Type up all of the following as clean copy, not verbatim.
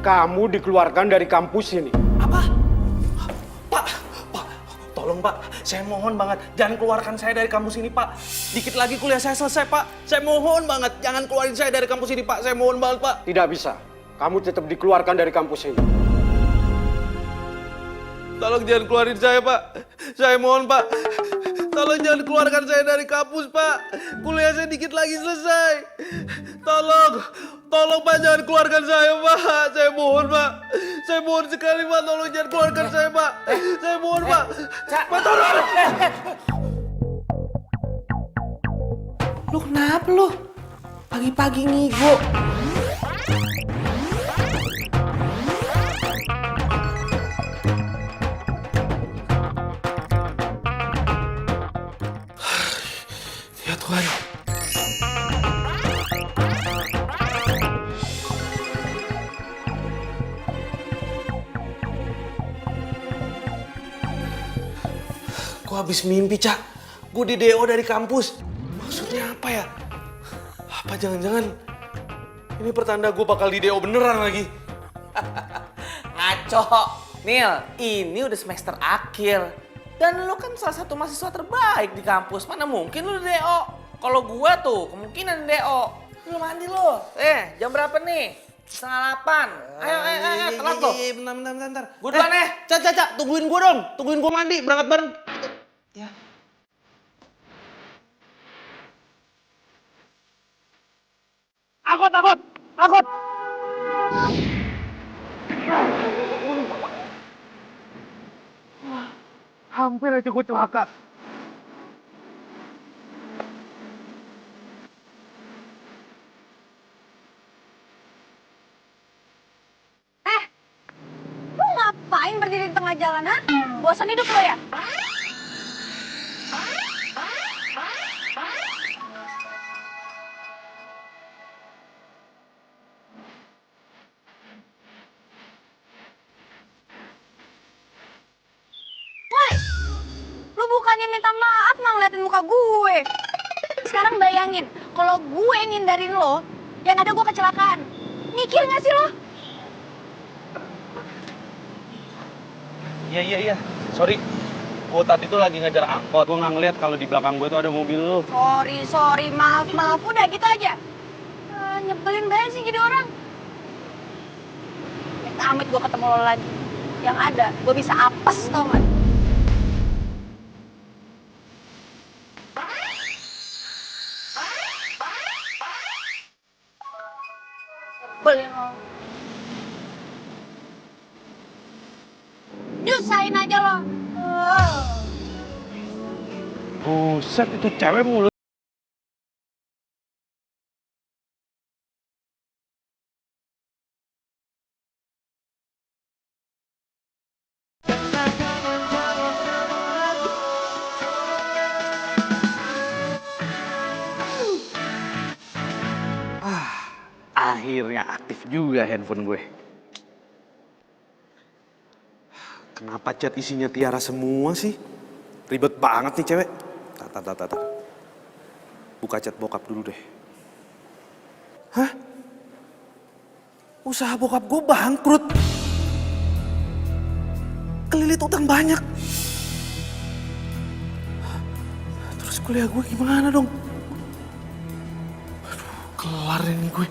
Kamu dikeluarkan dari kampus ini. Apa? Pak, tolong Pak, saya mohon banget jangan keluarkan saya dari kampus ini Pak. Dikit lagi kuliah saya selesai Pak. Saya mohon banget jangan keluarin saya dari kampus ini Pak. Saya mohon banget Pak. Tidak bisa. Kamu tetap dikeluarkan dari kampus ini. Tolong jangan keluarin saya Pak. Saya mohon Pak. Tolong jangan keluarkan saya dari kampus Pak. Kuliah saya dikit lagi selesai. Tolong Pak jangan keluarkan saya Pak. Saya mohon Pak. Saya mohon sekali Pak. Tolong jangan keluarkan saya Pak. Saya mohon Pak. Pak tolong. Lu kenapa lu? Pagi-pagi ngigo. Ya Tuhan. Gue habis mimpi, Cak. Gue di DO dari kampus. Maksudnya apa ya? Apa jangan-jangan ini pertanda gue bakal di DO beneran lagi? Ngaco. Nil, ini udah semester akhir. Dan lu kan salah satu mahasiswa terbaik di kampus. Mana mungkin lu DO? Kalau gua tuh kemungkinan DO. Lu mandi lu. Jam berapa nih? 7:30. Ayo, telat tuh. Bentar. Gua duluan Cak, tungguin gue dong. Tungguin gue mandi, berangkat bareng. Ya. Angkot! Hampir aja gue celaka. Lu ngapain berdiri di tengah jalan, ha? Bosan hidup lo ya? Woi, lu bukannya minta maaf malah ngeliatin muka gue. Sekarang bayangin, kalau gue ngindarin lo, yang ada gue kecelakaan. Mikir gak sih lo? Iya. Sorry. Gue tadi tuh lagi ngejar angkot. Gue nggak ngeliat kalau di belakang gue tuh ada mobil lu. Sorry, maaf. Udah gitu aja. Nyebelin banget sih jadi orang. Amit gue ketemu lo lagi. Yang ada, gue bisa apes tau gak? Nyebelin lo. Nyusahin aja lo. Buset, itu cewek mulu. Akhirnya aktif juga handphone gue. Kenapa chat isinya Tiara semua sih? Ribet banget nih cewek. Tar. Buka chat bokap dulu deh. Hah? Usaha bokap gue bangkrut. Kelilit utang banyak. Terus kuliah gue gimana dong? Aduh, kelar ini gue.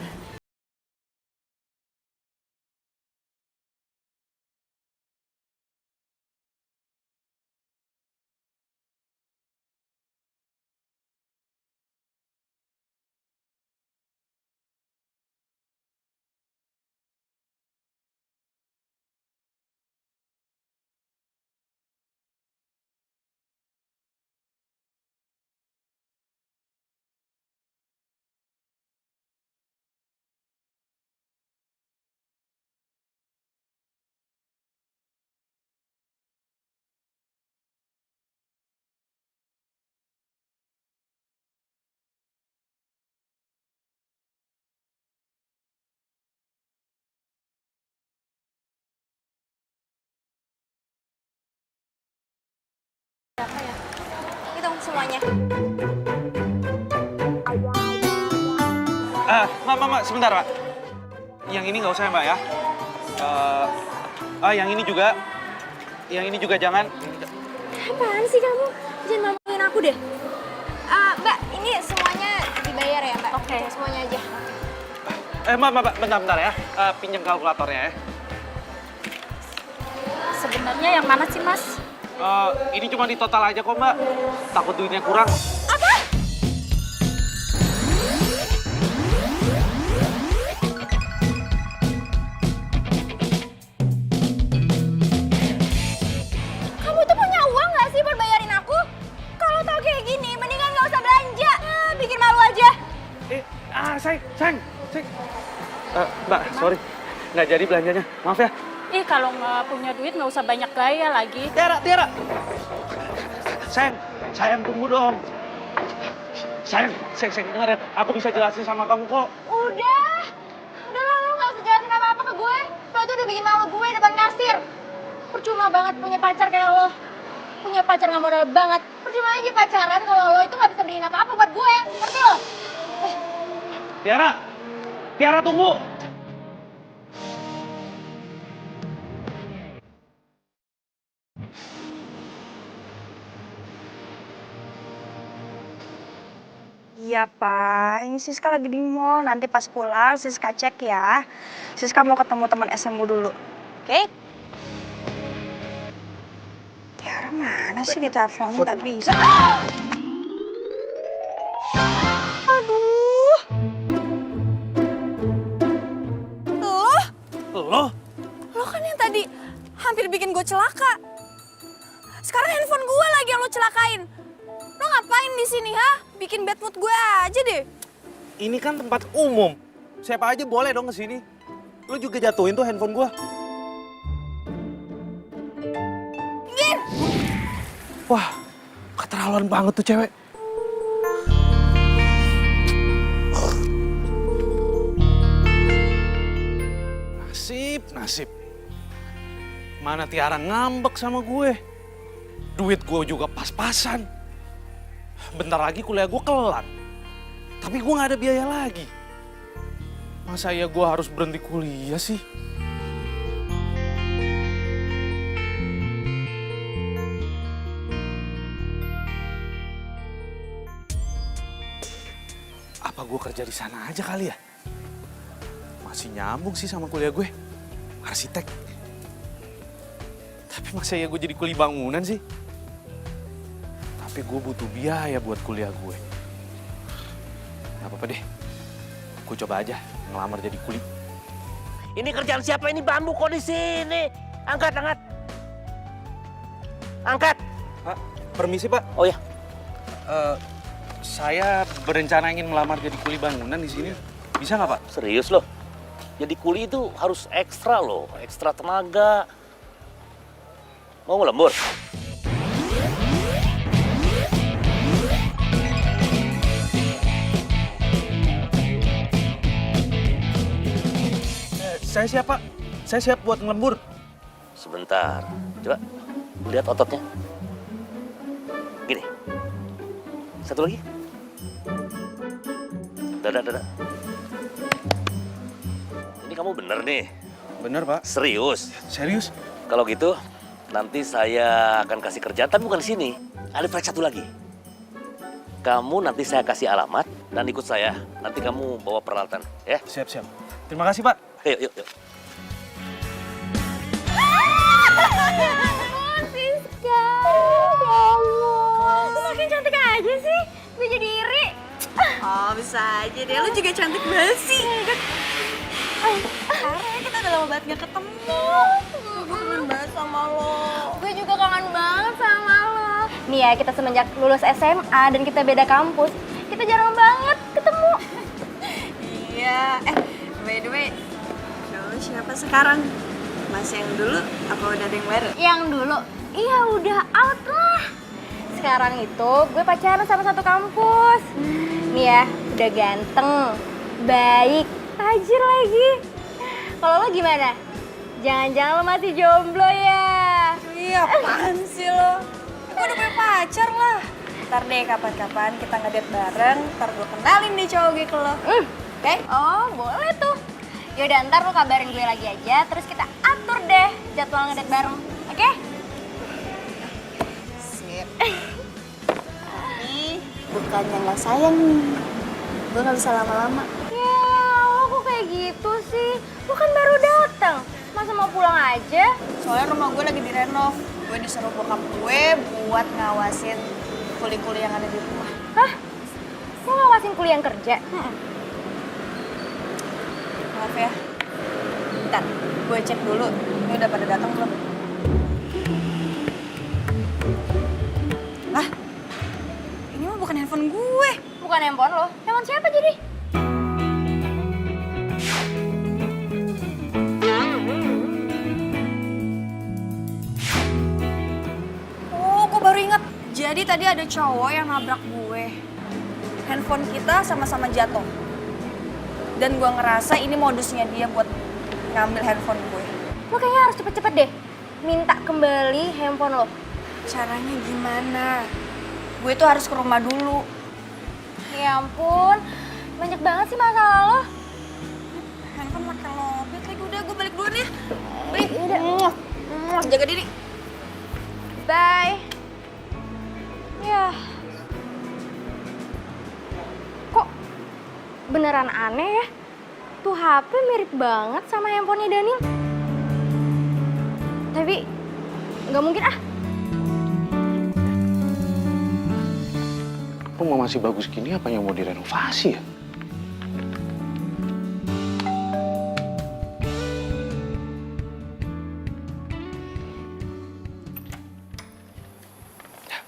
Hitung semuanya. Mbak, sebentar, Mbak. Yang ini nggak usah ya, Mbak, ya? Yang ini juga. Yang ini juga jangan. Apaan sih kamu? Jangan maluin aku deh. Mbak, ini semuanya dibayar ya, Mbak? Oke. Semuanya aja. Mbak, bentar ya. Pinjam kalkulatornya ya. Sebenarnya yang mana sih, Mas? Ini cuma di total aja kok, Mbak. Takut duitnya kurang. Apa? Kamu tuh punya uang nggak sih buat bayarin aku? Kalau tau kayak gini, mendingan nggak usah belanja. Bikin malu aja. Sayang. Mbak, sorry. Nggak jadi belanjanya. Maaf ya. Ih, kalau nggak punya duit nggak usah banyak gaya lagi. Tiara. Sayang tunggu dong. Sayang dengar ya. Aku bisa jelasin sama kamu kok. Udah lah, lo nggak usah jelasin apa-apa ke gue. Lo tuh udah bikin malu gue depan kasir. Percuma banget punya pacar kayak lo. Punya pacar nggak modal banget. Percuma aja pacaran kalau lo itu nggak bisa beliin apa-apa buat gue. Ngerti lo? Tiara tunggu. Iya Pak, ini Siska lagi di mall. Nanti pas pulang Siska cek ya. Siska mau ketemu teman SMA dulu. Oke? Tiara mana sih di teleponnya nggak bisa. Aduh. Lo kan yang tadi hampir bikin gue celaka. Sekarang handphone gue lagi yang lo celakain. Lo ngapain di sini, ha? Bikin bad mood gue aja deh. Ini kan tempat umum. Siapa aja boleh dong kesini. Lu juga jatuhin tuh handphone gua. Gin! Wah, keterlaluan banget tuh cewek. Nasib. Mana Tiara ngambek sama gue. Duit gue juga pas-pasan. Bentar lagi kuliah gue kelar. Tapi gue gak ada biaya lagi. Masa ya gue harus berhenti kuliah sih? Apa gue kerja di sana aja kali ya? Masih nyambung sih sama kuliah gue. Arsitek. Tapi masa ya gue jadi kuli bangunan sih? Tapi gue butuh biaya buat kuliah gue. Gak apa-apa deh. Gue coba aja ngelamar jadi kuli. Ini kerjaan siapa ini bambu kok di sini? Angkat. Angkat. Pak, permisi Pak. Oh ya. Saya berencana ingin melamar jadi kuli bangunan di sini. Bisa nggak Pak? Serius loh. Jadi kuli itu harus ekstra loh, ekstra tenaga. Mau ngelembur? Saya siap Pak. Saya siap buat ngelembur. Sebentar. Coba lihat ototnya. Gini. Satu lagi. Dada. Ini kamu bener nih. Bener Pak. Serius. Serius? Kalau gitu, nanti saya akan kasih kerjaan, tapi bukan di sini. Ada proyek satu lagi. Kamu nanti saya kasih alamat dan ikut saya. Nanti kamu bawa peralatan, ya? Siap. Terima kasih Pak. Yuk. Siska, ya Allah. Lu makin cantik aja sih. Gue jadi iri. Oh bisa aja deh, lu juga cantik banget sih. Karena kita udah lama banget gak ketemu. Gue kangen banget sama lo. Gue juga kangen banget sama lo. Nih ya, kita semenjak lulus SMA dan kita beda kampus, kita jarang banget ketemu. Iya, by the way, lo siapa sekarang? Mas yang dulu apa udah ada yang baru? Yang dulu, iya udah out lah. Sekarang itu gue pacaran sama satu kampus. Nih ya, udah ganteng, baik, tajir lagi. Kalau lo gimana? Jangan-jangan lo masih jomblo ya? Iya, apaan sih lo? Gue udah punya pacar lah. Ntar deh kapan-kapan kita ngedate bareng, ntar gue kenalin deh cowok gue ke lo. Oke? Oh, boleh tuh. Yaudah ntar lu kabarin gue lagi aja, terus kita atur deh jadwal ngedate bareng, oke? Sip. Tapi bukannya nggak sayang nih. Gue nggak bisa lama-lama. Ya, lo kok kayak gitu sih? Lo kan baru datang, masa mau pulang aja? Soalnya rumah gue lagi direnov. Gue disuruh bokap gue buat ngawasin kuli-kuli yang ada di rumah. Hah? Lo ngawasin kuliah yang kerja? Maaf ya. Bentar, gue cek dulu. Ini udah pada datang belum? Lah, ini mah bukan handphone gue. Bukan handphone lo, handphone siapa jadi? Oh, gue baru ingat. Jadi tadi ada cowok yang nabrak gue. Handphone kita sama-sama jatuh. Dan gue ngerasa ini modusnya dia buat ngambil handphone gue. Lo kayaknya harus cepet-cepet deh minta kembali handphone lo. Caranya gimana? Gue tuh harus ke rumah dulu. Ya ampun, banyak banget sih masalah lo. Handphone makin lobet lagi. Udah, gue balik duluan ya. Balik. Yaudah. Jaga diri. Bye. Ya. Kok beneran aneh ya? Tuh HP mirip banget sama handphonenya Daniel. Tapi nggak mungkin ah. Rumah masih bagus gini, apa yang mau direnovasi ya?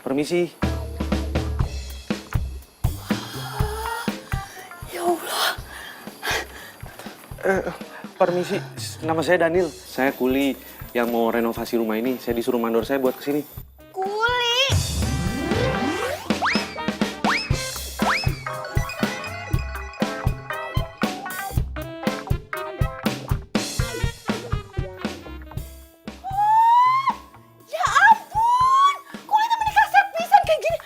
Permisi. Ya Allah. Permisi, nama saya Daniel. Saya kuli yang mau renovasi rumah ini. Saya disuruh mandor saya buat kesini. Kuli. Ya ampun, kuli temen kaset pisan kayak gini.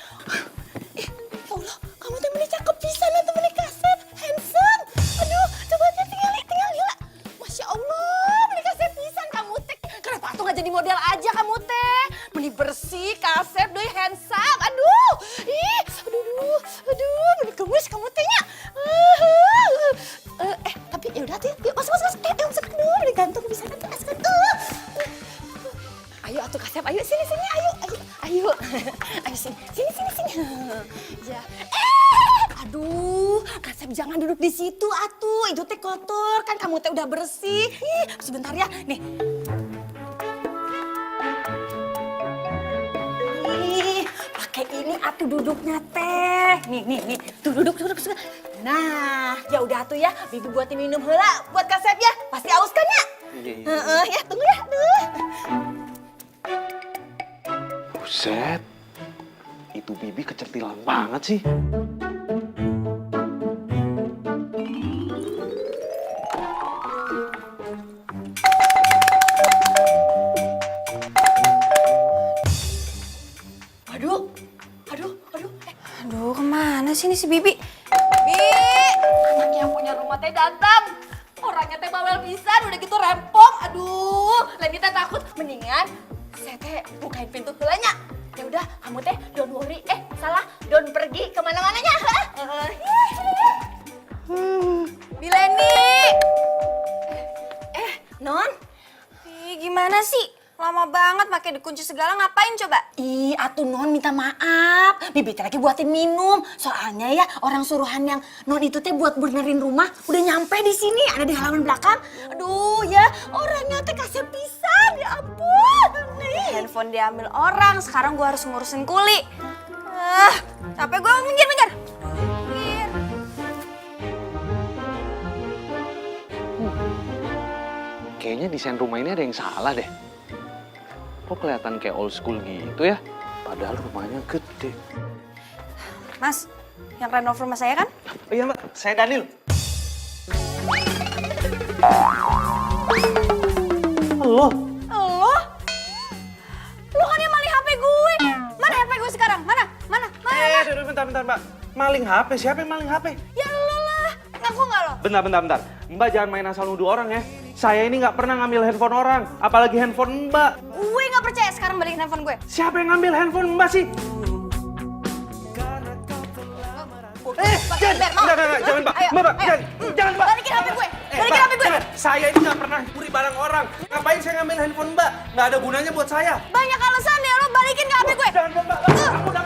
Ya Allah, kamu temen cakep pisan ya temen kaset, handsome. Aduh, coba aja tinggal lihat. Masya Allah, menikah kaset pisan kamu teh. Kenapa tuh nggak jadi model aja kamu teh? Meni bersih, kaset, doi handsome. Aduh, ih, aduh, meni gemes kamu tehnya. Tapi ya udah tuh, yuk masuk. Masuk dulu, digantung bisa nanti masuk. Ayo atuh Kasep, ayo sini ayo sini. Ya. Aduh, Kasep jangan duduk di situ atuh. Itu teh kotor kan kamu teh udah bersih. Ih, sebentar ya. Nih. Ih, pakai ini atuh duduknya teh. Nih. Tuh duduk. Nah, ya udah atuh ya. Bibi buatin minum heula buat Kasep ya. Pasti aus kan ya? Iya. Ya, tunggu ya. Aduh. Buset, itu Bibi kecerdilan banget sih. Aduh, kemana sih ini si Bibi? Bibi, anaknya yang punya rumah teh datang. Orangnya teh bawel pisan, udah gitu rempong. Aduh, Leni teh takut. Mendingan saya teh bukain pintu heulanya. Ya udah, kamu teh don't worry. Salah, don't pergi kemana-mananya. Bi Leni. Non. Ih, gimana sih? Lama banget pakai dikunci segala, ngapain coba? Ih, atuh Non minta maaf. Bibi teh lagi buatin minum. Soalnya ya orang suruhan yang Non itu teh buat benerin rumah udah nyampe di sini, ada di halaman belakang. Aduh ya, orangnya teh kasih pisan, ya ampun. Nih. Handphone diambil orang, sekarang gua harus ngurusin kuli. Capek gua minggir. Kayaknya desain rumah ini ada yang salah deh. Kok kelihatan kayak old school gitu ya? Padahal rumahnya gede. Mas, yang renov rumah saya kan? Iya Mbak, saya Daniel. Halo. Lu kan yang maling HP gue. Mana HP gue sekarang? Mana? Bentar Mbak. Maling HP, siapa yang maling HP? Ya lu lah. Ngaku nggak lo? Bentar. Mbak jangan main asal nuduh orang ya. Saya ini nggak pernah ngambil handphone orang, apalagi handphone Mbak. Gue nggak percaya, sekarang balikin handphone gue. Siapa yang ngambil handphone Mbak sih? Jangan Mbak. Ayo, Mbak, ayo. jangan Mbak. Balikin HP gue, balikin HP gue. Jangan. Saya ini nggak pernah curi barang orang. Ngapain saya ngambil handphone Mbak? Nggak ada gunanya buat saya. Banyak alasan ya, lo balikin ke HP gue. Jangan Mbak. Ampun.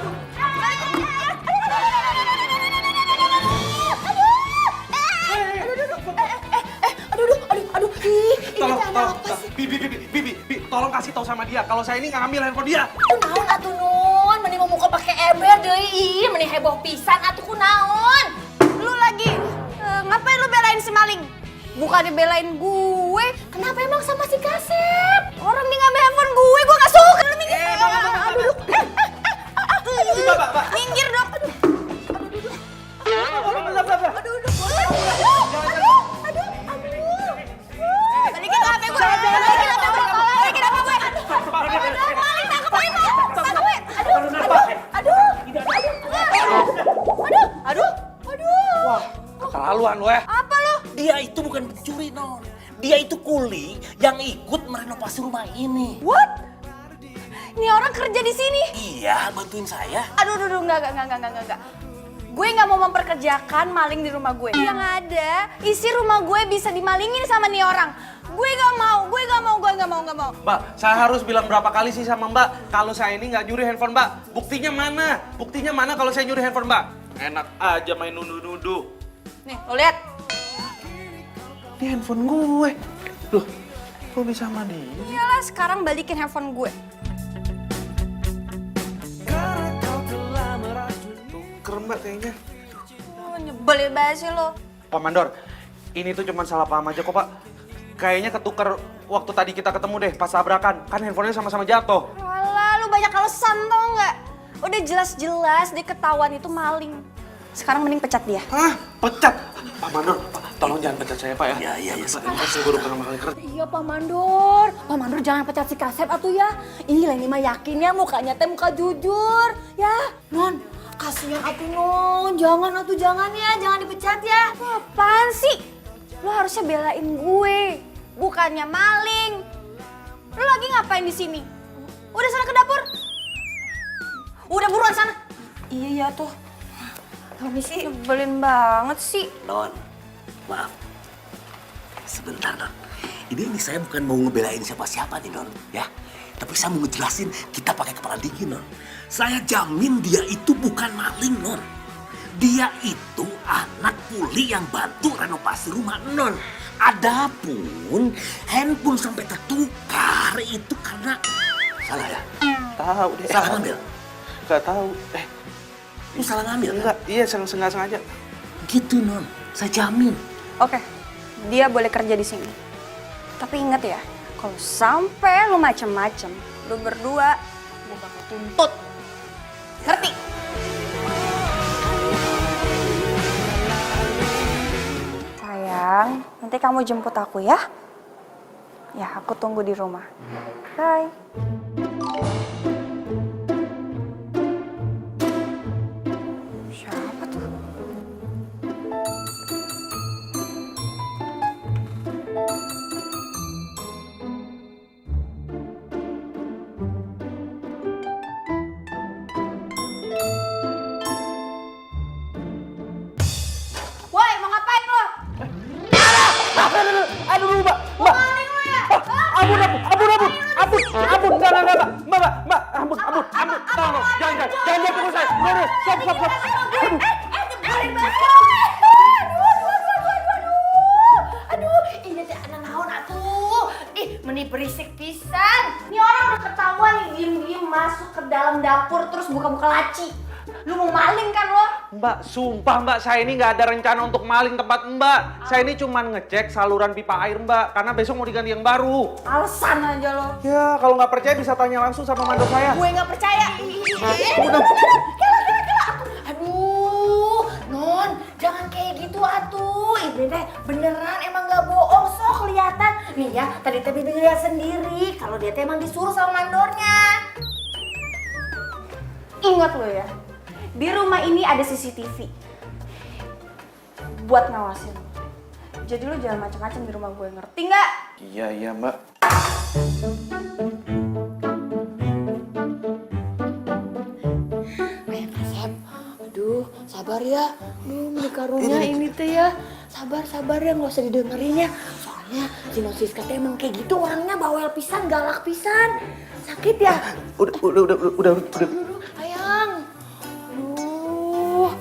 Aduh, ini Tolong, ada apa sih? Bibi, tolong kasih tahu sama dia kalau saya ini nggak ngambil handphone dia. Kunaon atuh Nun, mending mau muka pakai ember deh, ih, mending heboh pisan atuh kunaon. Lu lagi ngapain lu belain si maling? Bukan dibelain gue. Kenapa emang sama si Kasep? Orang dia ngambil handphone gue nggak suka. Lu minggir. Aduh. Mbak. Minggir dong. Balikin HP gue. Balikin HP gue. Maling tangkap aja. Tangkap gue. Aduh. Wah, keterlaluan lo ya. Apa lu? Dia itu bukan pencuri, Non. Dia itu kuli yang ikut merenovasi rumah ini. What? Ini orang kerja di sini? Iya, bantuin saya. Aduh, enggak. Gue nggak mau memperkerjakan maling di rumah gue. Yang ada, isi rumah gue bisa dimalingin sama nih orang. Gue nggak mau. Mbak, saya harus bilang berapa kali sih sama Mbak kalau saya ini nggak nyuri handphone Mbak. Buktinya mana kalau saya nyuri handphone Mbak? Enak aja main nuduh-nuduh. Nih, lo lihat. Ini handphone gue. Loh, kok bisa sama dia? Iyalah, sekarang balikin handphone gue. Keren Mbak kayaknya. Oh, nyebelin banget sih lo. Pak Mandor, ini tuh cuma salah paham aja kok Pak. Kayaknya ketuker waktu tadi kita ketemu deh pas tabrakan. Kan handphonenya sama-sama jatuh. Walah, lu banyak alasan tau nggak? Udah jelas-jelas dia ketahuan itu maling. Sekarang mending pecat dia. Hah? Pecat? Pak Mandor, Pak, tolong jangan pecat saya Pak ya. Iya. Saya baru pertama kali kerja. Iya Pak Mandor. Pak Mandor jangan pecat si Kasep atuh ya. Ini Leni mah yakin ya mukanya teh muka jujur. Ya, Non. Kasihan atuh Non. Jangan ya. Jangan dipecat ya. Apaan sih? Lo harusnya belain gue. Bukannya maling. Lo lagi ngapain di sini? Udah sana ke dapur. Udah buruan sana. Iya tuh. Permisi. Nyebelin banget sih. Non, maaf. Sebentar, Non. Ini saya bukan mau ngebelain siapa-siapa nih, Non. Ya, tapi saya mau ngejelasin kita pakai kepala dingin, Non. Saya jamin dia itu bukan maling, Non. Dia itu anak kuli yang bantu renovasi rumah, Non. Adapun handphone sampai tertukar itu karena salah ya? Tahu deh. Salah ngambil? Gak tahu. Lu salah ngambil? Enggak, iya sengaja. Gitu, Non. Saya jamin. Oke, dia boleh kerja di sini. Tapi ingat ya, kalau sampai lu macem-macem, lu berdua, gue bakal tuntut. Ngerti? Sayang, nanti kamu jemput aku ya. Ya, aku tunggu di rumah. Bye. Siapa tuh? Woi, mau ngapain lo? Aduh, Mbak. Maling lo ya? Ampun, enggak. Mbak, ampun. Tolong, jangan pukul saya. Stop. Nyebelin banget. Aduh, ini teh anak naon atuh. Meni berisik pisan. Ini orang udah ketahuan nih diem-diem masuk ke dalam dapur terus buka-buka laci. Lu mau maling kan lo? Mbak, sumpah Mbak, saya ini nggak ada rencana untuk maling tempat Mbak. Saya ini cuma ngecek saluran pipa air Mbak, karena besok mau diganti yang baru. Alasan aja lo. Ya, kalau nggak percaya bisa tanya langsung sama mandor saya. Gue nggak percaya. Udah. Aduh, Non, jangan kayak gitu atuh. Ini teh beneran emang nggak bohong, so kelihatan. Nih ya, tadi teh Bibi lihat sendiri kalau dia teh emang disuruh sama mandornya. Ingat lo ya, di rumah ini ada CCTV buat ngawasin. Jadi lo jangan macam-macam di rumah gue, ngerti nggak? Iya, Mbak. Ayang Kasep, aduh sabar ya. Beli karunya ini teh ya. Sabar ya, nggak usah didengerin ya. Soalnya si Nosiska teh emang kayak gitu orangnya, bawel pisan, galak pisan. Sakit ya? Udah. Aduh, Ayang. Aduh.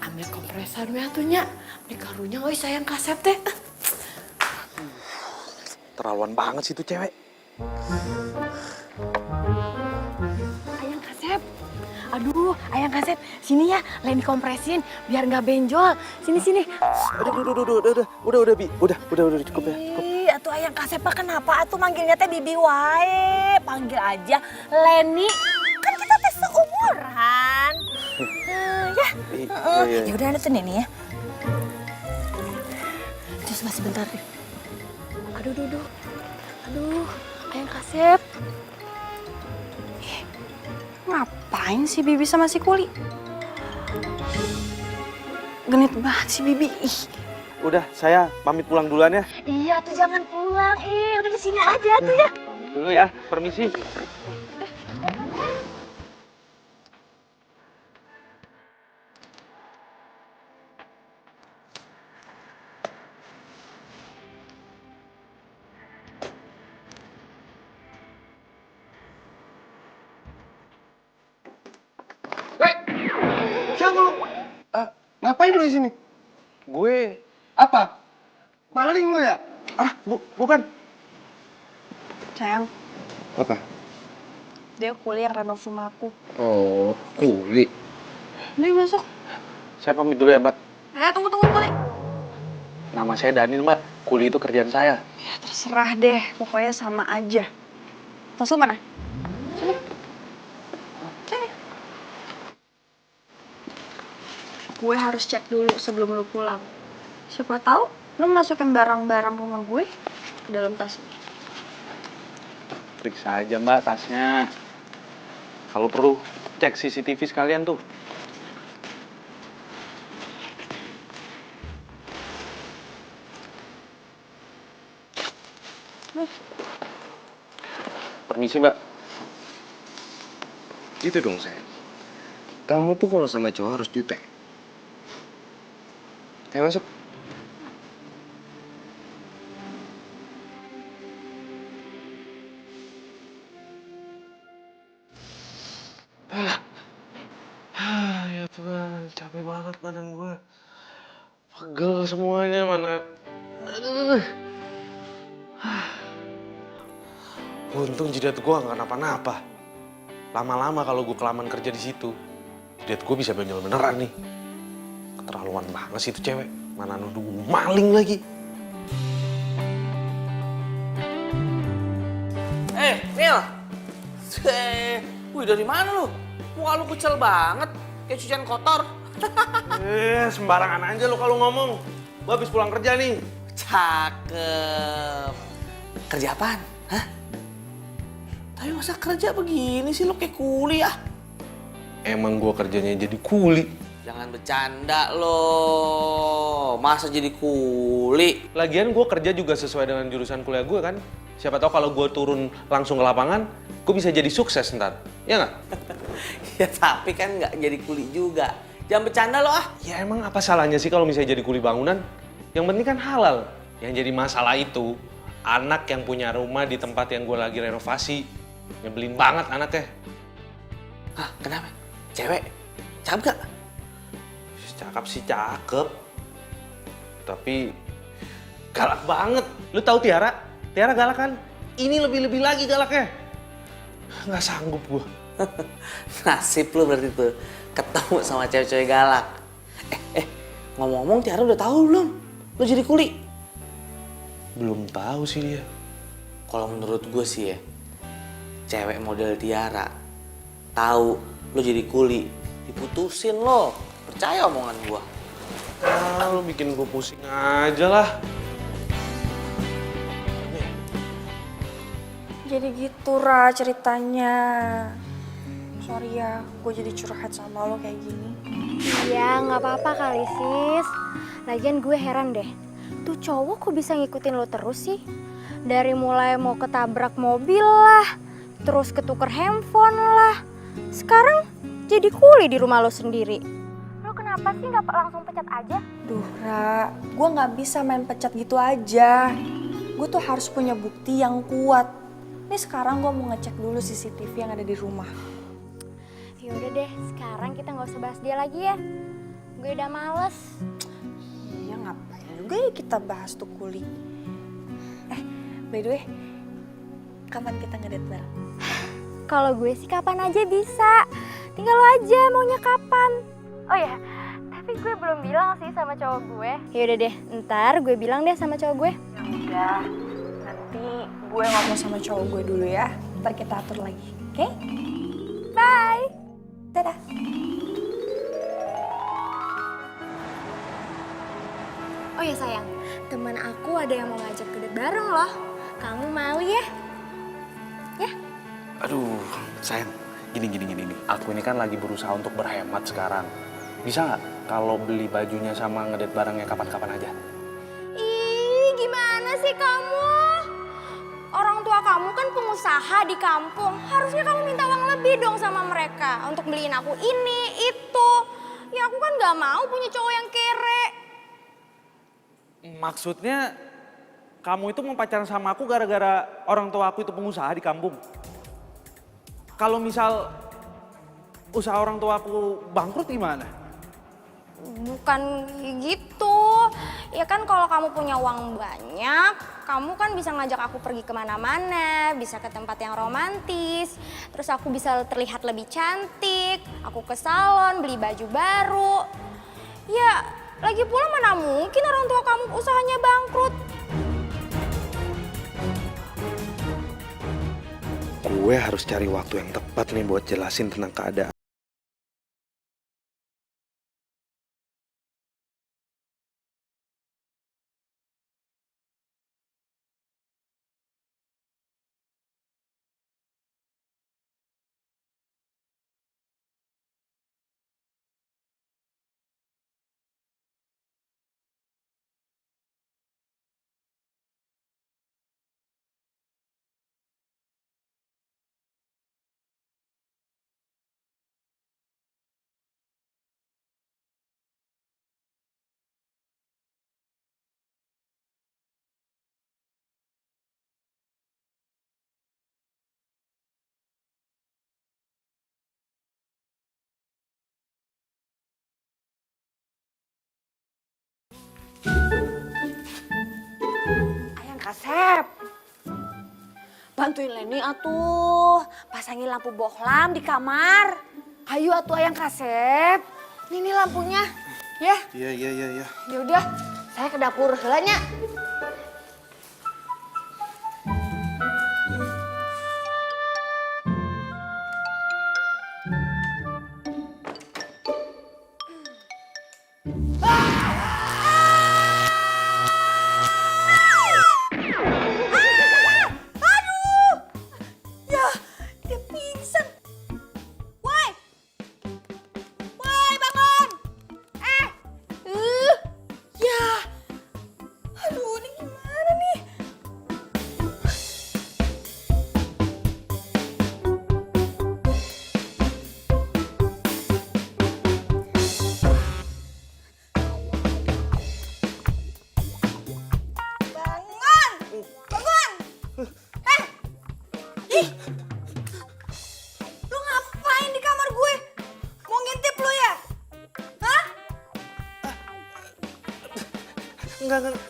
Ambil kompresan we atunya. Beli karunya euy sayang Kasep teh. Terlaluan banget sih tuh cewek. Ayang Kasep. Aduh, Ayang Kasep, sini ya, lain dikompresin biar nggak benjol. Sini. Udah, Bi. Udah, cukup ya. Cukup. Ih, atuh Ayang Kasep mah kenapa atuh manggilnya teh Bibi wae? Panggil aja Leni. Kan kita teh seumuran. Ya. Iya. Ya udah ada tuh Neni ya. Terus masih bentar deh. Aduh, Ayang Kasep. Ngapain si Bibi sama si Kuli? Genit banget si Bibi. Ih. Udah, saya pamit pulang duluan ya. Iya tuh jangan pulang. Udah di sini aja tuh ya. Dulu ya, permisi. Siapa lu? Ngapain lu di sini? Gue, Apa? Maling lu ya? bukan. Sayang, Apa? dia Kuli yang renov rumah aku. Oh, Kuli. Nih masuk. Saya pamit dulu ya, Mbak. Tunggu Kuli. Nama saya Daniel, Mbak. Kuli itu kerjaan saya. Ya terserah deh, pokoknya sama aja. Tas lu mana? Sini. Gue harus cek dulu sebelum lu pulang. Siapa tahu lu masukin barang-barang rumah gue ke dalam tas ini. Periksa aja Mbak tasnya. Kalau perlu cek CCTV sekalian tuh. Permisi Mbak. Gitu dong, sayang. Kamu tuh kalau sama cowok harus jutek. Ayo masuk. Ya Tuhan, capek banget badan gue. Pegel semuanya, mana. Aduh. Untung jidat gue nggak napa-napa. Lama-lama kalau gue kelamaan kerja di situ, jidat gue bisa benjol beneran nih. Keterlaluan banget sih itu cewek. Mana nuduh gue maling lagi. Nil. Wih, dari mana lu? Muka lu kecil banget, kayak cucian kotor. Sembarangan aja lo kalau ngomong. Gue habis pulang kerja nih. Cakep. Kerja apaan? Hah? Tapi masa kerja begini sih, lu kayak kuli ya? Emang gue kerjanya jadi kuli. Jangan bercanda lo. Masa jadi kuli? Lagian gue kerja juga sesuai dengan jurusan kuliah gue kan. Siapa tahu kalau gue turun langsung ke lapangan, gue bisa jadi sukses ntar. Ya nggak? Ya tapi kan nggak jadi kuli juga. Jangan bercanda lo ah. Ya emang apa salahnya sih kalau misalnya jadi kuli bangunan? Yang penting kan halal. Yang jadi masalah itu, anak yang punya rumah di tempat yang gue lagi renovasi. Nyebelin banget anaknya. Hah, kenapa? Cewek? Cakep gak? Cakep sih cakep. Tapi galak banget. Lu tahu Tiara? Tiara galak kan? Ini lebih-lebih lagi galaknya. Nggak sanggup gue. Nasib lu berarti tuh ketemu sama cewek-cewek galak. Ngomong-ngomong Tiara udah tahu belum? Lu jadi kuli? Belum tahu sih dia. Kalau menurut gue sih ya, cewek model Tiara tahu lu jadi kuli, diputusin lo. Percaya omongan gue. Ah, lu bikin gue pusing aja lah. Jadi gitu Ra ceritanya. Sorry ya, gue jadi curhat sama lo kayak gini. Iya, nggak apa-apa kali sis. Lagian gue heran deh, tuh cowok kok bisa ngikutin lo terus sih? Dari mulai mau ketabrak mobil lah, terus ketuker handphone lah. Sekarang jadi kuli di rumah lo sendiri. Lo kenapa sih nggak langsung pecat aja? Duh Ra, gue nggak bisa main pecat gitu aja. Gue tuh harus punya bukti yang kuat. Nih sekarang gue mau ngecek dulu CCTV yang ada di rumah. Ya udah deh, sekarang kita nggak usah bahas dia lagi ya. Gue udah males. Iya ngapain juga ya kita bahas tuh kuli. By the way, kapan kita ngedate bareng? Kalau gue sih kapan aja bisa. Tinggal lo aja maunya kapan. Oh ya, tapi gue belum bilang sih sama cowok gue. Ya udah deh, ntar gue bilang deh sama cowok gue. Ya udah, nanti gue ngomong sama cowok gue dulu ya. Ntar kita atur lagi, oke? Bye. Dadah. Oh ya sayang, teman aku ada yang mau ngajak ngedate bareng loh. Kamu mau ya? Ya? Aduh, sayang, gini. Aku ini kan lagi berusaha untuk berhemat sekarang. Bisa nggak kalau beli bajunya sama ngedate barengnya kapan-kapan aja? Ih, gimana sih kamu? Orang tua kamu kan pengusaha di kampung. Harusnya kamu minta uang lebih dong sama mereka untuk beliin aku ini, itu. Ya aku kan nggak mau punya cowok yang kere. Maksudnya kamu itu mau pacaran sama aku gara-gara orang tua aku itu pengusaha di kampung? Kalau misal usaha orang tua aku bangkrut gimana? Bukan gitu. Ya kan kalau kamu punya uang banyak, kamu kan bisa ngajak aku pergi kemana-mana, bisa ke tempat yang romantis, terus aku bisa terlihat lebih cantik, aku ke salon, beli baju baru. Ya, lagi pula mana mungkin orang tua kamu usahanya bangkrut. Gue harus cari waktu yang tepat nih buat jelasin tentang keadaan. Ayang Kasep, bantuin Leni atuh, pasangin lampu bohlam di kamar. Ayo atuh Ayang Kasep, ini lampunya, ya. Iya. Ya udah, saya ke dapur helanya.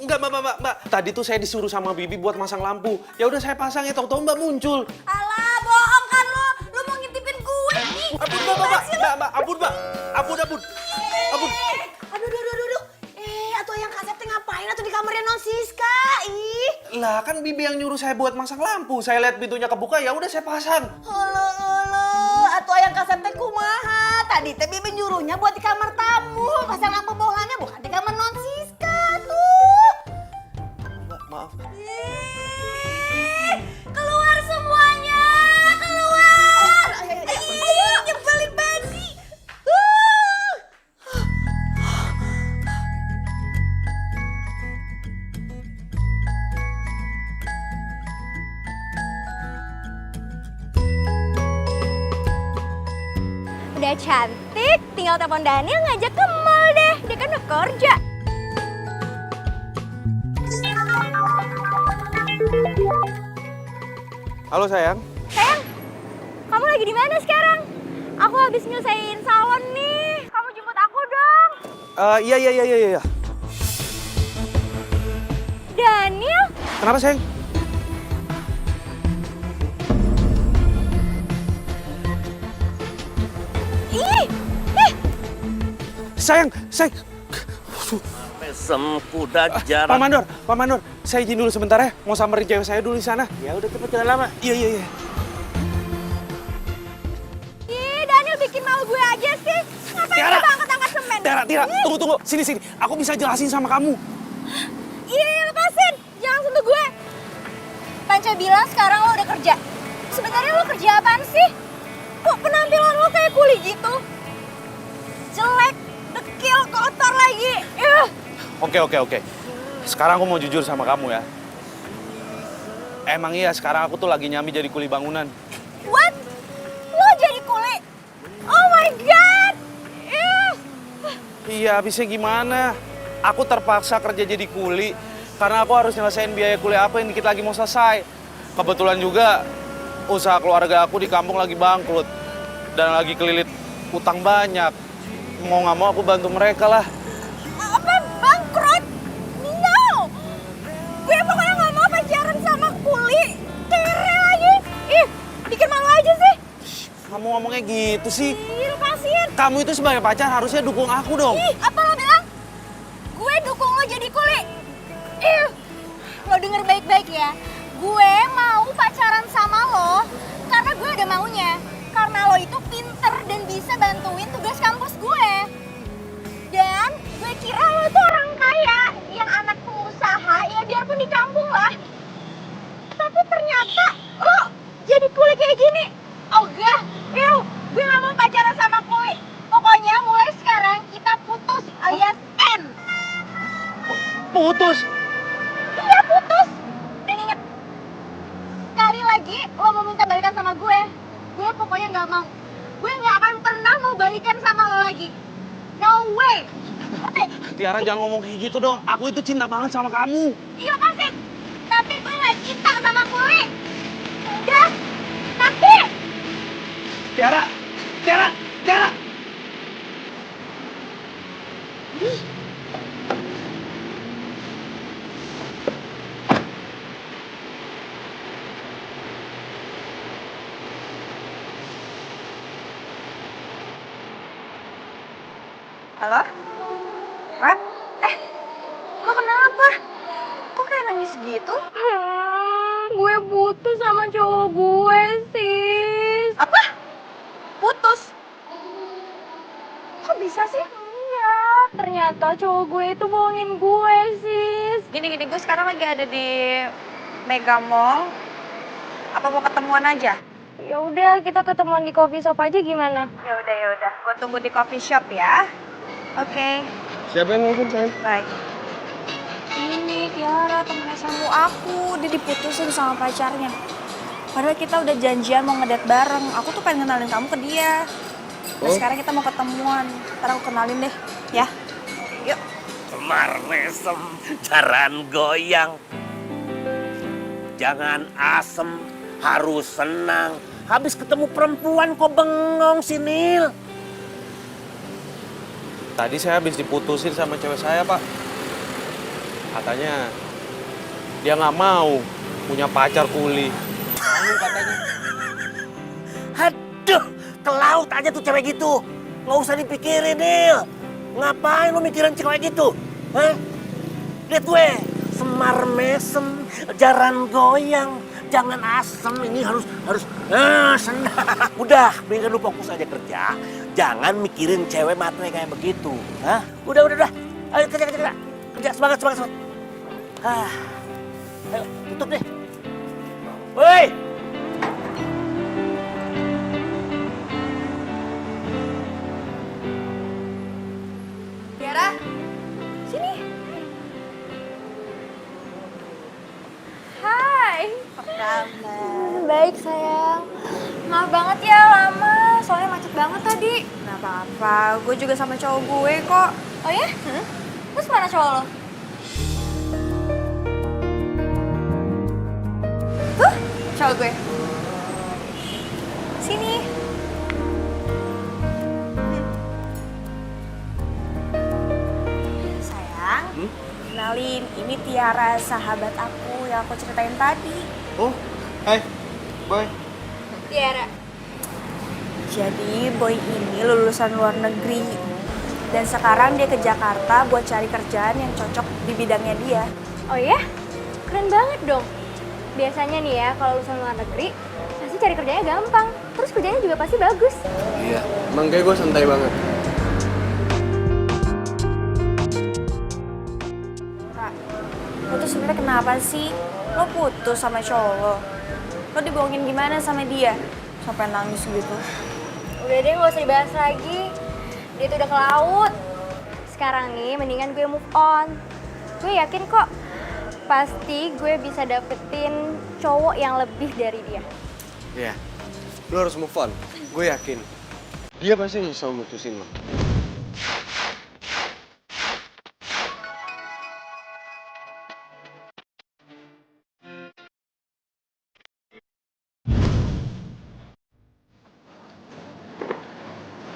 Enggak, Mbak. Tadi tuh saya disuruh sama Bibi buat masang lampu. Ya udah saya pasang ya, tahu-tahu Mbak muncul. Alah, bohong kan lo mau ngintipin gue nih. Ampun, Mbak, ampun. Aduh. Atuh Ayang Kasep teh ngapain atuh di kamarnya non Siska? Ih. Lah kan Bibi yang nyuruh saya buat masang lampu. Saya lihat pintunya kebuka, ya udah saya pasang. Halo, atuh Ayang Kasep teh kumaha? Tadi teh Bibi nyuruhnya buat di kamar tamu, pasang lampu bohlamnya bukan di kamar non Siska tuh. Mbak, maaf. Keluar semuanya, keluar. Ayo, nyebelin banget sih. udah cantik, tinggal telepon Daniel ngajak ke mall deh. Dia kan udah kerja. Halo sayang. Sayang, kamu lagi di mana sekarang? Aku habis nyelesain salon nih. Kamu jemput aku dong. Iya. Daniel? Kenapa sayang? Ih, Sayang. Mesem kuda jarak. Pak Mandor, saya izin dulu sebentar ya. Mau samperin cewek saya dulu di sana. Ya udah cepet jangan lama. Iya. ih, Daniel bikin malu gue aja sih. Ngapain Tiara. coba angkat-angkat semen? Tiara, tunggu. Sini. Aku bisa jelasin sama kamu. Iya, lepasin. Jangan sentuh gue. Panca bilang sekarang lo udah kerja. Sebenarnya lo kerja apaan sih? Kok penampilan lo kayak kuli gitu? Jelek, dekil, kotor lagi. Oke. Sekarang aku mau jujur sama kamu ya. Emang iya sekarang aku tuh lagi nyambi jadi kuli bangunan. What? Lo jadi kuli? Oh my God! Iya, habisnya gimana? Aku terpaksa kerja jadi kuli karena aku harus nyelesain biaya kuliah aku yang dikit lagi mau selesai. Kebetulan juga usaha keluarga aku di kampung lagi bangkrut dan lagi kelilit utang banyak. Mau nggak mau aku bantu mereka lah. Apa bangkrut? No! Gue pokoknya nggak mau pacaran sama kuli. Kere lagi. Ih, bikin malu aja sih. Kamu ngomongnya gitu sih. Ih, lepasin. Kamu itu sebagai pacar harusnya dukung aku dong. Ih, apa lo bilang? Gue dukung lo jadi kuli. Ih, lo denger baik-baik ya. Gue mau pacaran sama lo karena gue ada maunya. Karena lo itu pinter dan bisa bantuin tugas kampus gue. Dan gue kira lo tuh orang kaya yang anak pengusaha ya biarpun di kampung lah. Tapi ternyata lo jadi kuli kayak gini. Ogah, gue gak mau pacaran sama kuli. Pokoknya mulai sekarang kita putus alias N. Putus. Iya putus. Dan inget, sekali lagi lo mau minta balikan sama gue pokoknya gak mau. Gue gak akan pernah mau balikan sama lo lagi. No way. Oke. Tiara jangan ngomong kayak gitu dong. Aku itu cinta banget sama kamu. Iya pasti. Tapi gue gak cinta sama kuli. Udah. Tapi. Tiara. Halo? Rat? Lo kenapa? Kok kayak nangis gitu? Gue putus sama cowok gue, sis. Apa? Putus? Kok bisa sih? Iya, ternyata cowok gue itu bohongin gue, sis. Gini, gue sekarang lagi ada di Mega Mall. Apa mau ketemuan aja? Ya udah, kita ketemuan di coffee shop aja gimana? Ya udah. Gue tunggu di coffee shop ya. Oke. Siapa yang nelfon sayang? Baik. Ini Tiara temen SMA aku, dia diputusin sama pacarnya. Padahal kita udah janjian mau ngedate bareng. Aku tuh pengen kenalin kamu ke dia. Nah sekarang kita mau ketemuan. Ntar aku kenalin deh, ya. Yuk. Semar mesem, jaran goyang. Jangan asem, harus senang. Habis ketemu perempuan kok bengong si Nil. Tadi saya habis diputusin sama cewek saya, Pak. Katanya dia nggak mau punya pacar kuli. Malu katanya. Aduh, ke laut aja tuh cewek gitu. Nggak usah dipikirin, Nil. Ngapain lu mikirin cewek gitu? Hah? Lihat gue, semar mesem, jaran goyang. Jangan asem, ini harus senang. Udah, mendingan lu fokus aja kerja. Jangan mikirin cewek matre kayak begitu. Hah? Udah. Ayo kerja. Kerja, semangat. Ayo, tutup deh. Woi! Tiara, Sini. Hai. apa kabar? Baik, sayang. Maaf banget ya lama. soalnya macet banget tadi. Nggak apa-apa, gue juga sama cowok gue kok. Oh ya? Terus mana cowok lo? Tuh, cowok gue. Sini. Sayang, kenalin, ini Tiara, sahabat aku yang aku ceritain tadi. Oh, hai. Boy. Tiara. Jadi Boy ini lulusan luar negeri. Dan sekarang dia ke Jakarta buat cari kerjaan yang cocok di bidangnya dia. Oh ya? Keren banget dong. Biasanya nih ya, kalau lulusan luar negeri, pasti cari kerjanya gampang. Terus kerjanya juga pasti bagus. Iya, emang kayak gue santai banget. Kak, lo tuh sebenarnya kenapa sih? Lo putus sama cowok lo? Lo dibohongin gimana sama dia? Sampai nangis gitu. Udah deh, gak usah dibahas lagi. Dia tuh udah ke laut. Sekarang nih, mendingan gue move on. Gue yakin kok, pasti gue bisa dapetin cowok yang lebih dari dia. Iya, lo harus move on. Gue yakin. Dia pasti nyesel mutusin lo.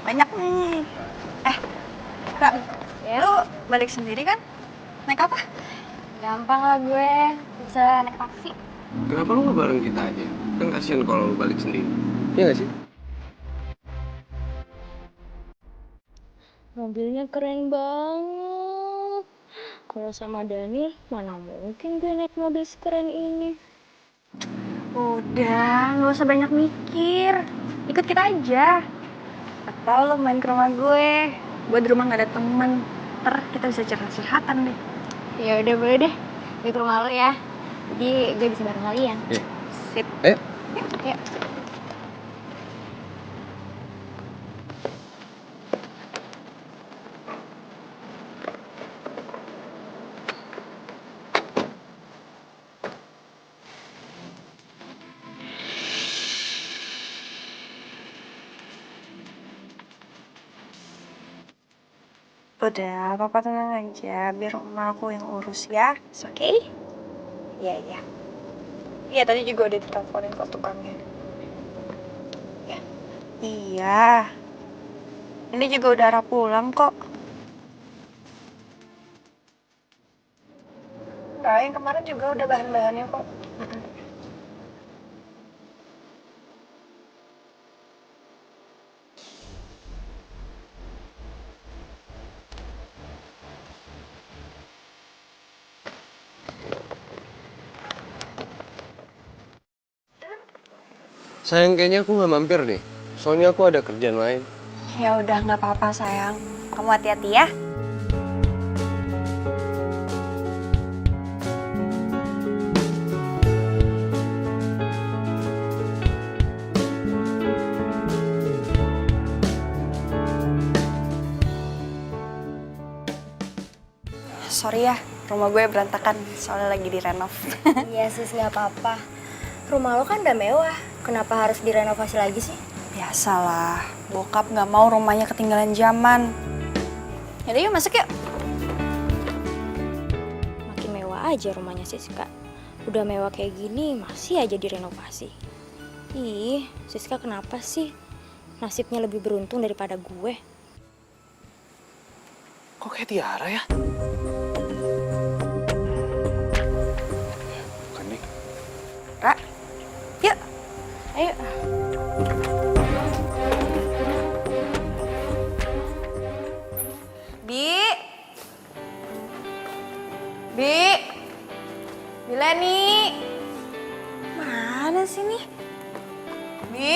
Banyak nih. Kak, Ya? lo balik sendiri kan? Naik apa? Gampang lah gue, bisa naik taksi. Kenapa lo gak bareng kita aja? Kan kasihan kalau lo balik sendiri. Iya gak sih? Mobilnya keren banget. Kalau sama Dani, mana mungkin gue naik mobil sekeren ini. Udah, nggak usah banyak mikir. Ikut kita aja. Atau lo main ke rumah gue. Gue di rumah nggak ada temen. Ntar kita bisa curhat-curhatan deh. Ya udah boleh deh, gue ke rumah lo ya. Jadi gue bisa bareng kalian. Iya. Sip. Ayo. Yuk. Udah, papa tenang aja. Biar rumah aku yang urus ya. It's okay? Iya, iya. Iya, tadi juga udah diteleponin kok tukangnya. Ya. Iya. Ini juga udah arah pulang kok. Nah, yang kemarin juga udah bahan-bahannya kok. Sayang, kayaknya aku gak mampir deh. Soalnya aku ada kerjaan lain. Ya udah, nggak apa-apa sayang. Kamu hati-hati ya. Sorry ya, rumah gue berantakan soalnya lagi direnov. Iya sis, nggak apa-apa. Rumah lo kan udah mewah, kenapa harus direnovasi lagi sih? Biasalah, bokap nggak mau rumahnya ketinggalan zaman. Yaudah yuk masuk yuk. Makin mewah aja rumahnya Siska. Udah mewah kayak gini, masih aja direnovasi. Ih, Siska kenapa sih? Nasibnya lebih beruntung daripada gue. Kok kayak Tiara ya? Bukan nih. Ra, yuk. Ayo. Bi Leni. Mana sih nih? Bi.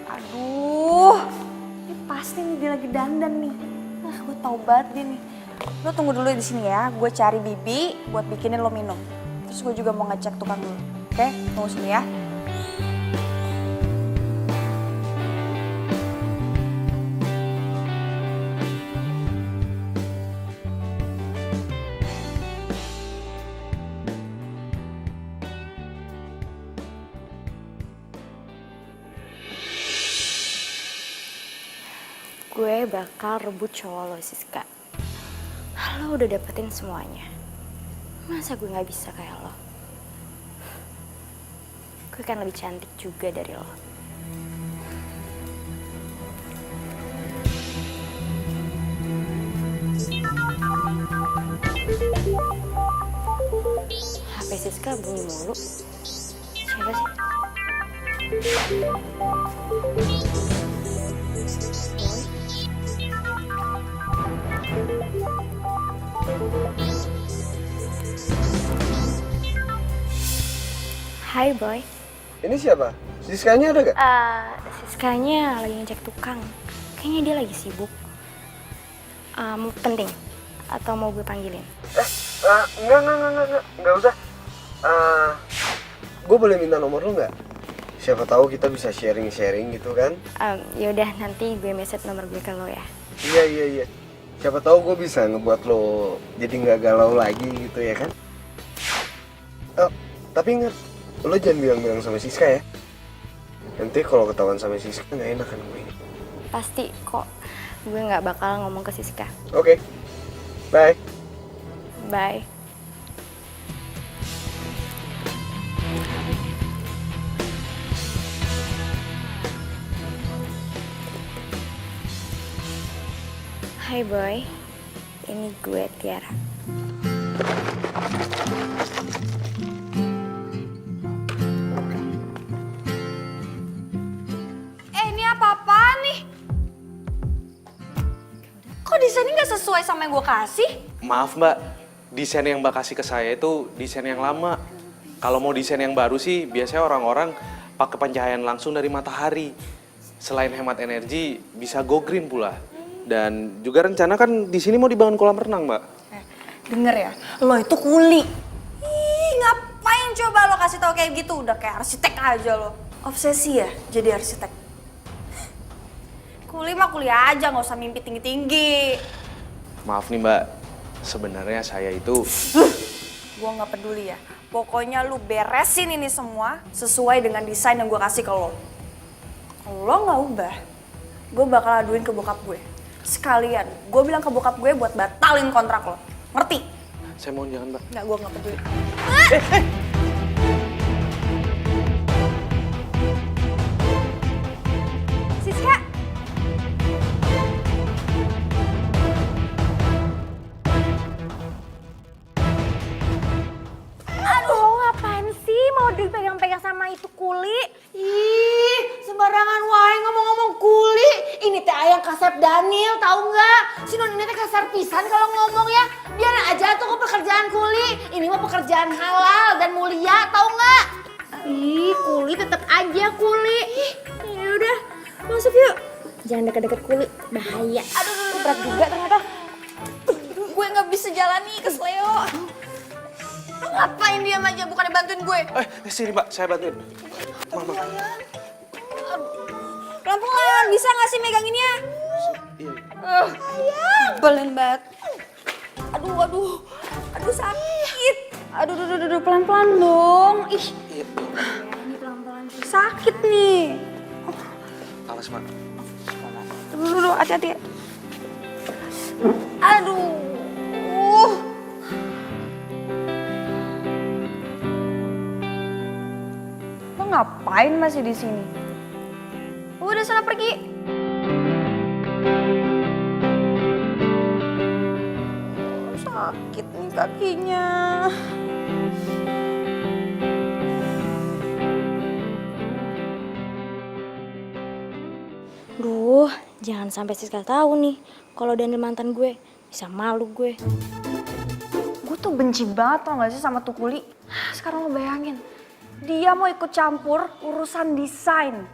Aduh. Ini pasti nih dia lagi dandan nih. Gue tau banget dia nih. Lo tunggu dulu di sini ya. Gue cari Bibi buat bikinin lo minum. Terus gue juga mau ngecek tukang dulu. Oke? Tunggu sini ya. gue bakal rebut cowok lo, Siska. Lo udah dapetin semuanya. Masa gue gak bisa kayak lo? Gue kan lebih cantik juga dari lo. HP Siska bunyi mulu. Siapa sih? Hai Boy. Ini siapa? Siskanya ada gak? Siskanya lagi ngecek tukang. Kayaknya dia lagi sibuk. Penting? Atau mau gue panggilin? Enggak usah. Gue boleh minta nomor lu nggak? Siapa tahu kita bisa sharing gitu kan? Yaudah, nanti gue message nomor gue ke lo ya. Iya. Siapa tahu gue bisa ngebuat lo jadi nggak galau lagi gitu ya kan? Tapi ingat, lo jangan bilang-bilang sama Siska ya. Nanti kalau ketahuan sama Siska nggak enak kan gue. Pasti kok, gue nggak bakal ngomong ke Siska. Oke. Bye. Bye. Hai Boy, ini gue Tiara. Ini apa-apaan nih? Kok desainnya nggak sesuai sama yang gue kasih? Maaf mbak, desain yang mbak kasih ke saya itu desain yang lama. Kalau mau desain yang baru sih, biasanya orang-orang pakai pencahayaan langsung dari matahari. Selain hemat energi, bisa go green pula. Dan juga rencana kan di sini mau dibangun kolam renang, Mbak. Denger ya, lo itu kuli. Ih, ngapain coba lo kasih tau kayak gitu? Udah kayak arsitek aja lo. Obsesi ya jadi arsitek. Kuli mah kuliah aja, nggak usah mimpi tinggi-tinggi. Maaf nih, Mbak. Sebenarnya saya itu... Gue nggak peduli ya. Pokoknya lu beresin ini semua sesuai dengan desain yang gue kasih ke lo. Kalau lo nggak ubah, gue bakal aduin ke bokap gue. Sekalian, gue bilang ke bokap gue buat batalin kontrak lo. Ngerti? Saya mohon jangan, Mbak. Nggak, gue nggak peduli. Siska! Aduh, lo ngapain sih mau dipegang-pegang sama itu kuli? Ih, sembarangan wae ngomong-ngomong kuli. Ini teh ayang kasep Daniel, tahu nggak? Si non ini teh kasar pisan kalau ngomong ya. Biarin aja tuh ke pekerjaan kuli. Ini mah pekerjaan halal dan mulia, tahu nggak? Ih, kuli tetap aja kuli. Ya udah, masuk yuk. Jangan deket-deket kuli, bahaya. Aduh, berat juga ternyata. Gue nggak bisa jalan nih ke Leo. Lo ngapain diam aja, bukannya bantuin gue? Sini, Mbak. Saya bantuin. Mama. Pelan-pelan, bisa nggak sih meganginnya? Belen banget. Aduh sakit. Aduh, pelan-pelan dong. Ih, ini pelan-pelan sakit nih. Awas, Mbak. Dulu, hati-hati. Aduh. Lo ngapain masih di sini? Udah sana pergi. Sakit nih kakinya. Duh, jangan sampai Siska tahu nih kalau Daniel mantan gue. Bisa malu gue. Gue tuh benci banget tau gak sih sama tuh kuli. Sekarang lo bayangin, dia mau ikut campur urusan desain.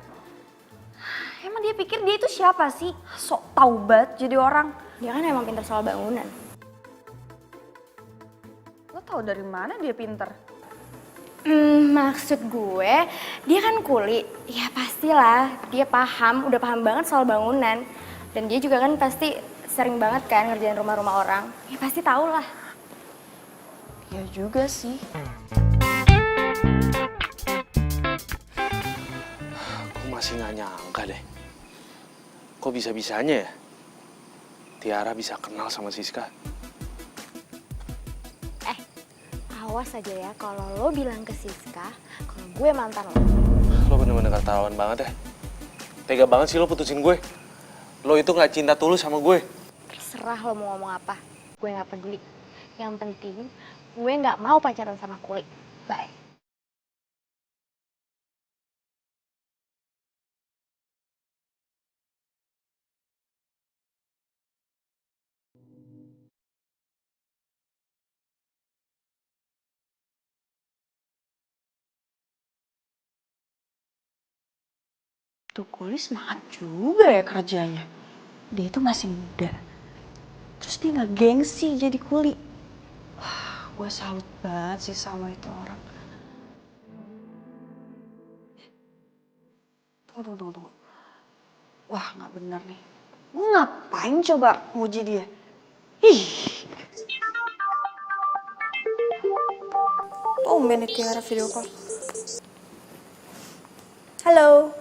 Emang dia pikir dia itu siapa sih? Sok tau banget jadi orang. Dia kan emang pintar soal bangunan. Lo tau dari mana dia pinter? Maksud gue, dia kan kuli. Ya pastilah, dia udah paham banget soal bangunan. Dan dia juga kan pasti sering banget kan ngerjain rumah-rumah orang. Ya pasti tau lah. Ya juga sih. Aku masih nggak nyangka deh. Kok bisa-bisanya ya? Tiara bisa kenal sama Siska. Awas aja ya kalau lo bilang ke Siska kalau gue mantan lo. Lo bener-bener keterlaluan banget ya. Tega banget sih lo putusin gue. Lo itu gak cinta tulus sama gue. Terserah lo mau ngomong apa, gue gak peduli. Yang penting gue gak mau pacaran sama Kuli. Bye. Tuh Kuli semangat juga ya kerjanya. Dia itu masih muda. Terus dia nggak gengsi jadi kuli. Wah, gue salut banget sih sama itu orang. Tunggu. Wah, nggak bener nih. Gue ngapain coba muji dia? Ih. Tumben nih Tiara video call. Halo.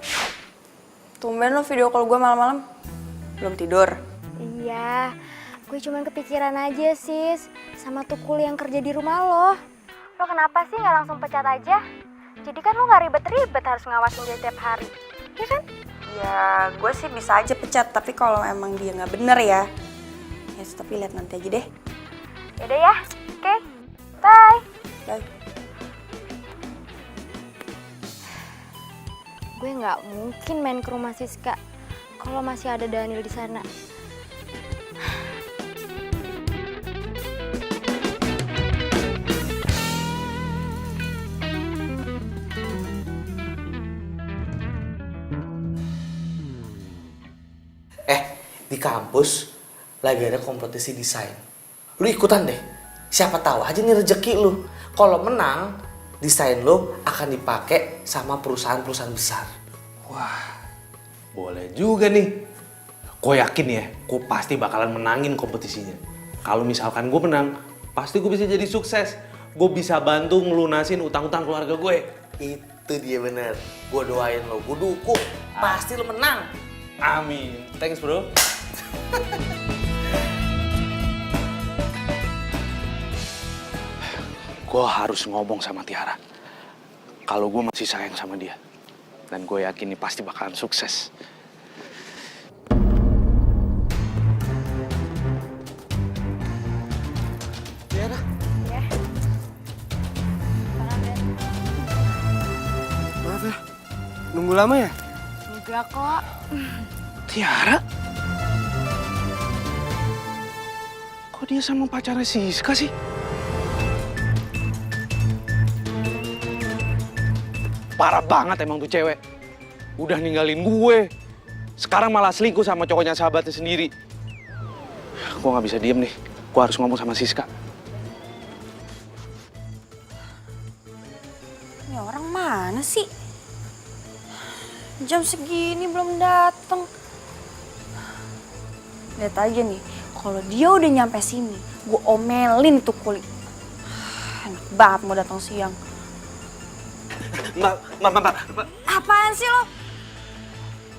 Tumben lo video call gue malam-malam. Belum tidur. Iya, gue cuman kepikiran aja sis sama tuh Kuli yang kerja di rumah lo. Lo kenapa sih nggak langsung pecat aja? Jadi kan lo nggak ribet-ribet harus ngawasin dia tiap hari, ya kan? Ya, gue sih bisa aja pecat, tapi kalau emang dia nggak bener ya, tapi lihat nanti aja deh. Yaudah ya, oke, bye. Bye. Gue nggak mungkin main ke rumah Siska kalau masih ada Daniel di sana. Di kampus lagi ada kompetisi desain. Lu ikutan deh. Siapa tahu aja nih rezeki lu. Kalau menang, desain lu akan dipakai sama perusahaan-perusahaan besar. Wah, boleh juga nih. Gue yakin ya, gue pasti bakalan menangin kompetisinya. Kalau misalkan gue menang, pasti gue bisa jadi sukses. Gue bisa bantu ngelunasin utang-utang keluarga gue. Itu dia bener. Gue doain lo, gue dukung. Pasti lo menang. Amin. Thanks bro. Gue harus ngomong sama Tiara. Kalau gue masih sayang sama dia. Dan gue yakin ini pasti bakalan sukses. Tiara. Ya. Maaf ya, nunggu lama ya? Enggak kok. Tiara? Kok dia sama pacarnya Siska sih? Parah banget emang tuh cewek. Udah ninggalin gue. Sekarang malah selingkuh sama cowoknya sahabatnya sendiri. Gue gak bisa diem nih. Gue harus ngomong sama Siska. Ini orang mana sih? Jam segini belum datang. Lihat aja nih, kalau dia udah nyampe sini, gue omelin tuh Kuli. Enak banget mau datang siang. Mbak. Apaan sih lo?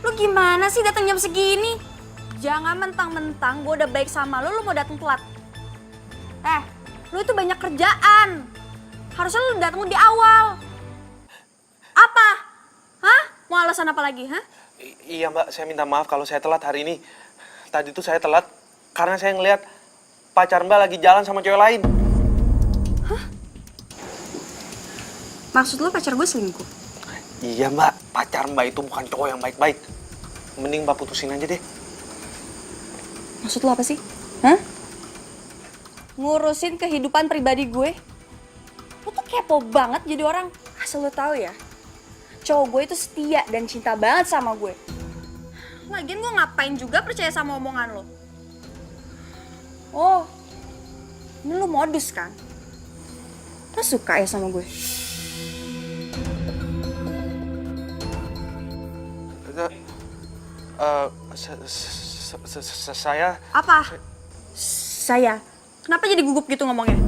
Lo gimana sih datang jam segini? Jangan mentang-mentang gue udah baik sama lo mau datang telat. Lo itu banyak kerjaan. Harusnya lo datang di awal. Apa? Hah? Mau alasan apa lagi, hah? Iya mbak, saya minta maaf kalau saya telat hari ini. Tadi tuh saya telat karena saya ngeliat pacar mbak lagi jalan sama cewek lain. Maksud lo pacar gue selingkuh? Iya mbak, pacar mbak itu bukan cowok yang baik-baik. Mending mbak putusin aja deh. Maksud lo apa sih? Hah? Ngurusin kehidupan pribadi gue? Lo tuh kepo banget jadi orang. Asal lo tahu ya, cowok gue itu setia dan cinta banget sama gue. Lagian gue ngapain juga percaya sama omongan lo? Oh, ini lo modus kan? Lo suka ya sama gue? Saya... Apa? Saya? Kenapa jadi gugup gitu ngomongnya?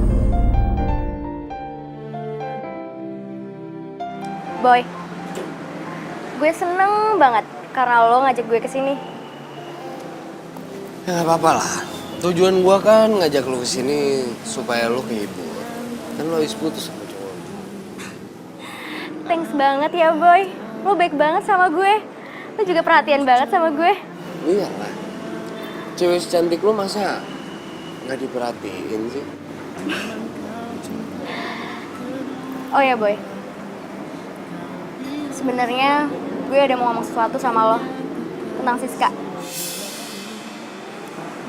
Boy, gue seneng banget karena lo ngajak gue ke sini. Ya nggak apa-apa lah. Tujuan gua kan ngajak lu kesini supaya lu kehibur. Kan lu habis putus sama cowok. Thanks banget ya Boy. Lo baik banget sama gue. Lo juga perhatian banget sama gue. Iya lah. Cewek secantik lu masa nggak diperhatiin sih? Oh ya Boy. Sebenarnya gue ada mau ngomong sesuatu sama lo tentang Siska.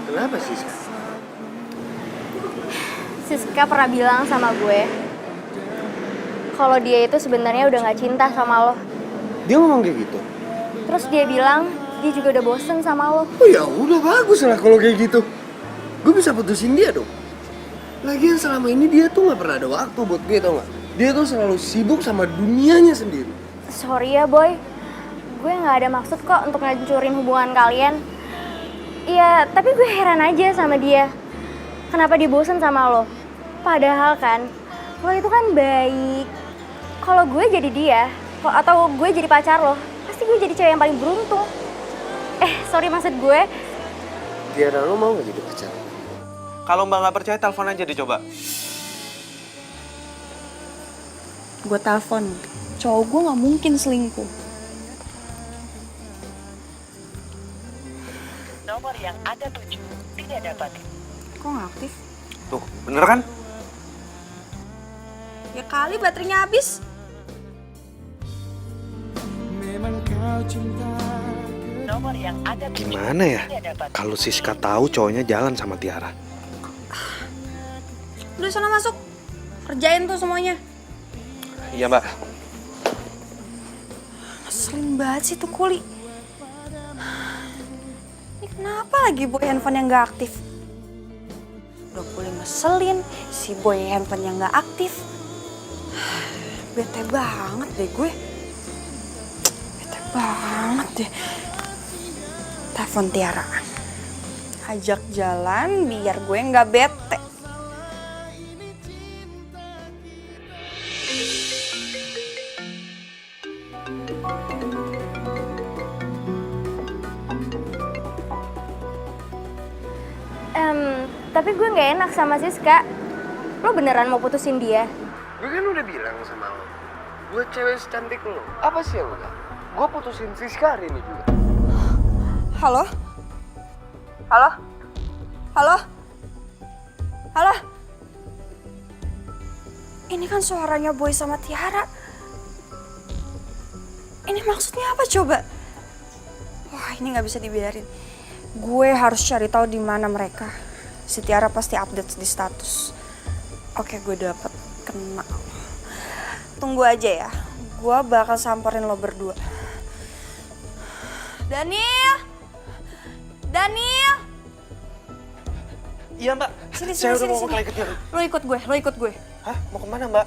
Kenapa sih, Siska? Siska pernah bilang sama gue kalau dia itu sebenarnya udah nggak cinta sama lo. Dia ngomong kayak gitu? Terus dia bilang dia juga udah bosen sama lo. Oh ya udah bagus lah kalau kayak gitu. Gue bisa putusin dia dong. Lagian selama ini dia tuh nggak pernah ada waktu buat gue, tau nggak? Dia tuh selalu sibuk sama dunianya sendiri. Sorry ya Boy, gue nggak ada maksud kok untuk ngancurin hubungan kalian. Iya, tapi gue heran aja sama dia. Kenapa dia bosen sama lo? Padahal kan, lo itu kan baik. Kalau gue jadi dia, atau gue jadi pacar lo, pasti gue jadi cewek yang paling beruntung. Sorry maksud gue. Tiara, lo mau gak jadi pacar? Kalau Mbak nggak percaya, telepon aja dicoba. Gue telepon. Cowok gue nggak mungkin selingkuh. Nomor yang Anda tuju tidak dapat. Kok nggak aktif? Tuh, bener kan? Ya kali baterainya habis. Nomor yang Anda tuju Gimana ya tidak dapat. kalau Siska tahu cowoknya jalan sama Tiara? Udah sana masuk. Kerjain tuh semuanya. Iya Mbak. Ngeselin banget sih tuh Kuli. Ini kenapa lagi Boy handphone yang gak aktif? Udah Kuli ngeselin, si Boy handphone yang gak aktif. Bete banget deh gue. Bete banget deh. Telepon Tiara. Ajak jalan biar gue gak bete. Tapi gue nggak enak sama Siska. Lo beneran mau putusin dia? Gue kan udah bilang sama lo. Gue cewek secantik lo. Apa sih yang enggak? Gue putusin Siska hari ini juga. Halo? Halo? Halo? Halo? Ini kan suaranya Boy sama Tiara. Ini maksudnya apa coba? Wah, ini nggak bisa dibiarin. Gue harus cari tahu di mana mereka. Si Tiara pasti update di status. Oke, gue dapet kena. Tunggu aja ya. Gue bakal samperin lo berdua. Daniel! Daniel! Iya Mbak. Sini, Saya udah sini, mau sini. ke Tiara. Lo ikut gue. Hah? Mau kemana Mbak?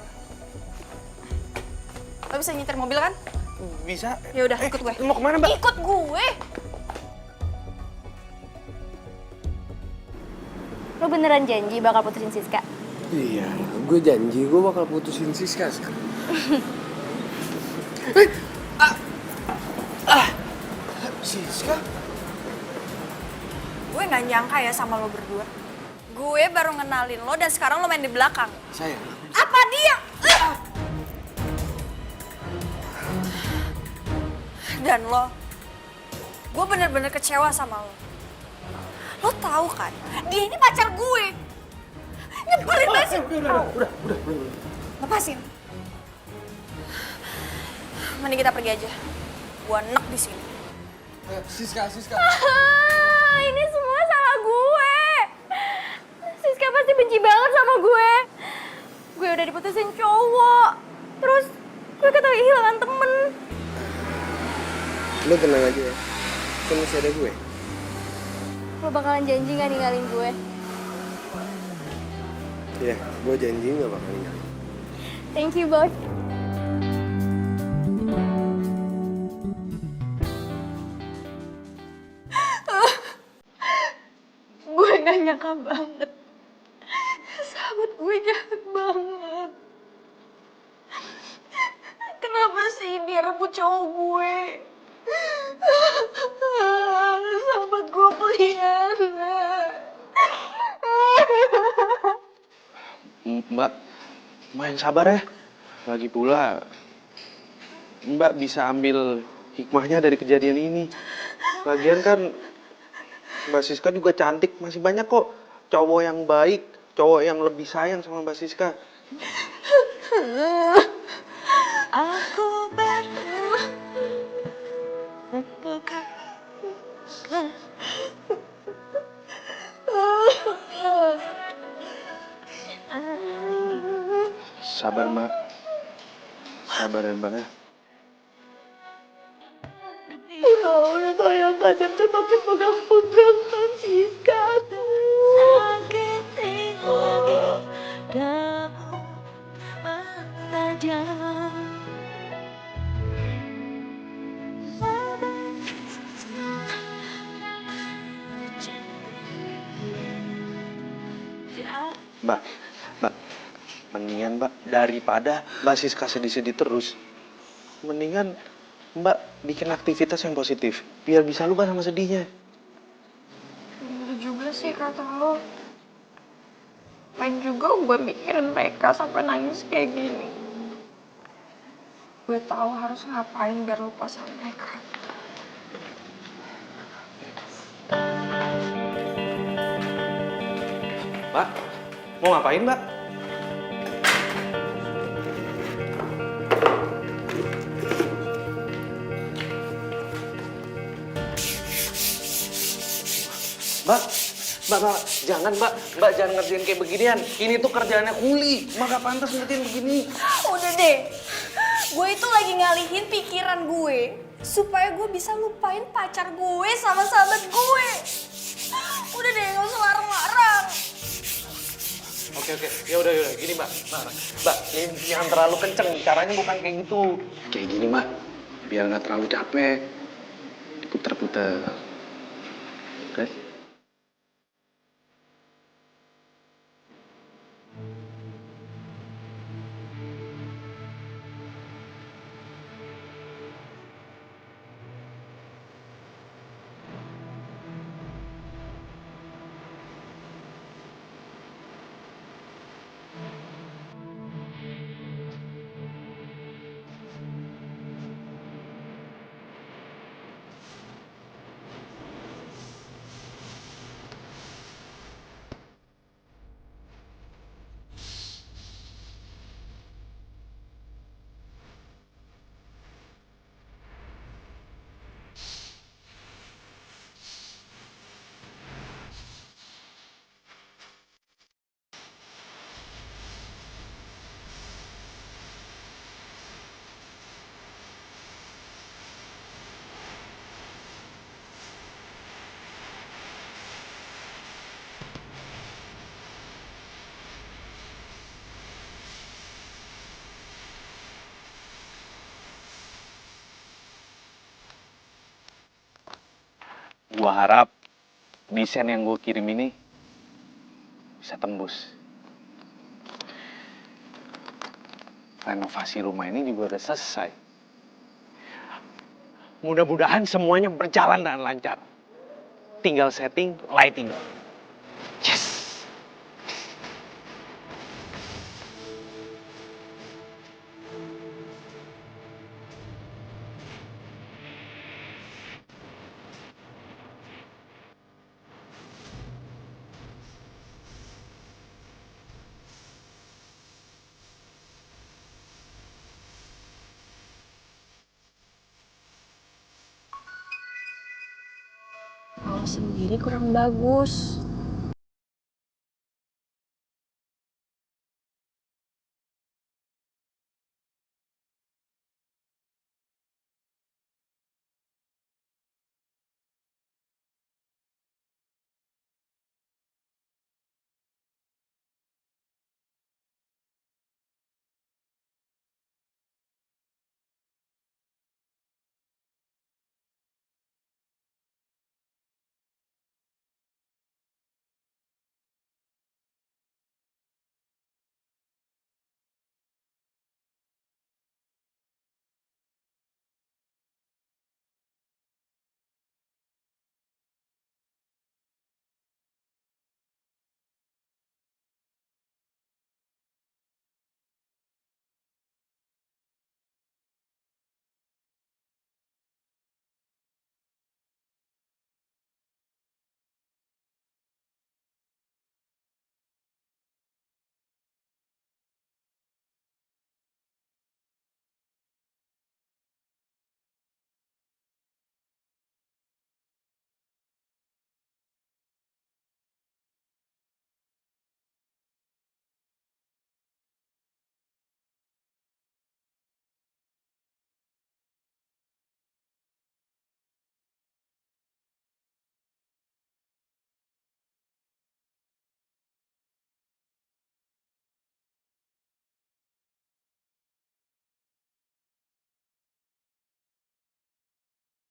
Lo bisa nyetir mobil kan? Bisa. Ya udah, ikut gue. Mau kemana Mbak? Ikut gue. Lo beneran janji bakal putusin Siska? Iya, gue janji gue bakal putusin Siska sekarang. Siska? Gue gak nyangka ya sama lo berdua. Gue baru ngenalin lo dan sekarang lo main di belakang. Sayang. Apa dia? Dan lo, gue bener-bener kecewa sama lo. Lo tahu kan, dia ini pacar gue. Nyebelin banget sih. Udah. Lepasin. Mending kita pergi aja. Gue enak di sini. Siska. Ini semua salah gue. Siska pasti benci banget sama gue. Gue udah diputusin cowok. Terus gue kehilangan temen. Lo tenang aja ya. Kan masih ada gue. Lo bakalan janji gak ninggalin gue? Iya, gue janji gak bakal ninggalin. Thank you, Boy. Gue gak nyangka banget. Sahabat gue jahat banget. Kenapa sih dia rebut cowok gue? Sahabat gue Mbak, main sabar ya. Lagi pula, Mbak bisa ambil hikmahnya dari kejadian ini. Lagian kan, Mbak Siska juga cantik. Masih banyak kok cowok yang baik, cowok yang lebih sayang sama Mbak Siska. Aku baru bukan. Sabar, Mbak. Sabar ya, Mbak ya. Udah sayang kadang tuh makin pegang-pegang Siska sakit itu dalam menajam. Mbak, Mbak, mendingan Mbak, daripada Mbak Siska sedih-sedih terus, mendingan Mbak bikin aktivitas yang positif, biar bisa lupa sama sedihnya. Bener juga sih kata lo. Main juga gue mikirin mereka sampai nangis kayak gini. Gue tahu harus ngapain biar lupa sama mereka. Mbak, mau ngapain Mbak? Mbak, jangan Mbak jangan ngerjain kayak beginian. Ini tuh kerjaannya kuli, Mbak gak pantas ngerjain begini. Udah deh, gue itu lagi ngalihin pikiran gue supaya gue bisa lupain pacar gue sama sahabat gue. Udah deh, gak usah larang-larang. Oke, ya udah gini Mbak, ini jangan terlalu kenceng, caranya bukan kayak gitu. Kayak gini Mbak, biar nggak terlalu capek, diputer-puter. Oke? Gua harap desain yang gue kirim ini bisa tembus. Renovasi rumah ini juga udah selesai. Mudah-mudahan semuanya berjalan dengan lancar. Tinggal setting lighting. Yes! Kalau sendiri kurang bagus.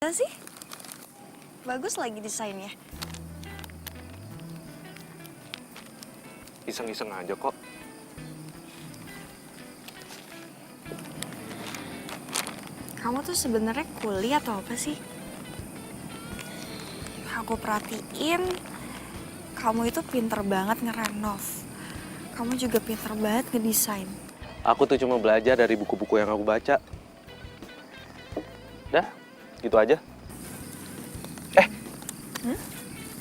sih? Bagus lagi desainnya. Iseng-iseng aja kok. Kamu tuh sebenarnya kuliah atau apa sih? Aku perhatiin, kamu itu pinter banget ngerenov. Kamu juga pinter banget ngedesain. Aku tuh cuma belajar dari buku-buku yang aku baca. Dah, gitu aja.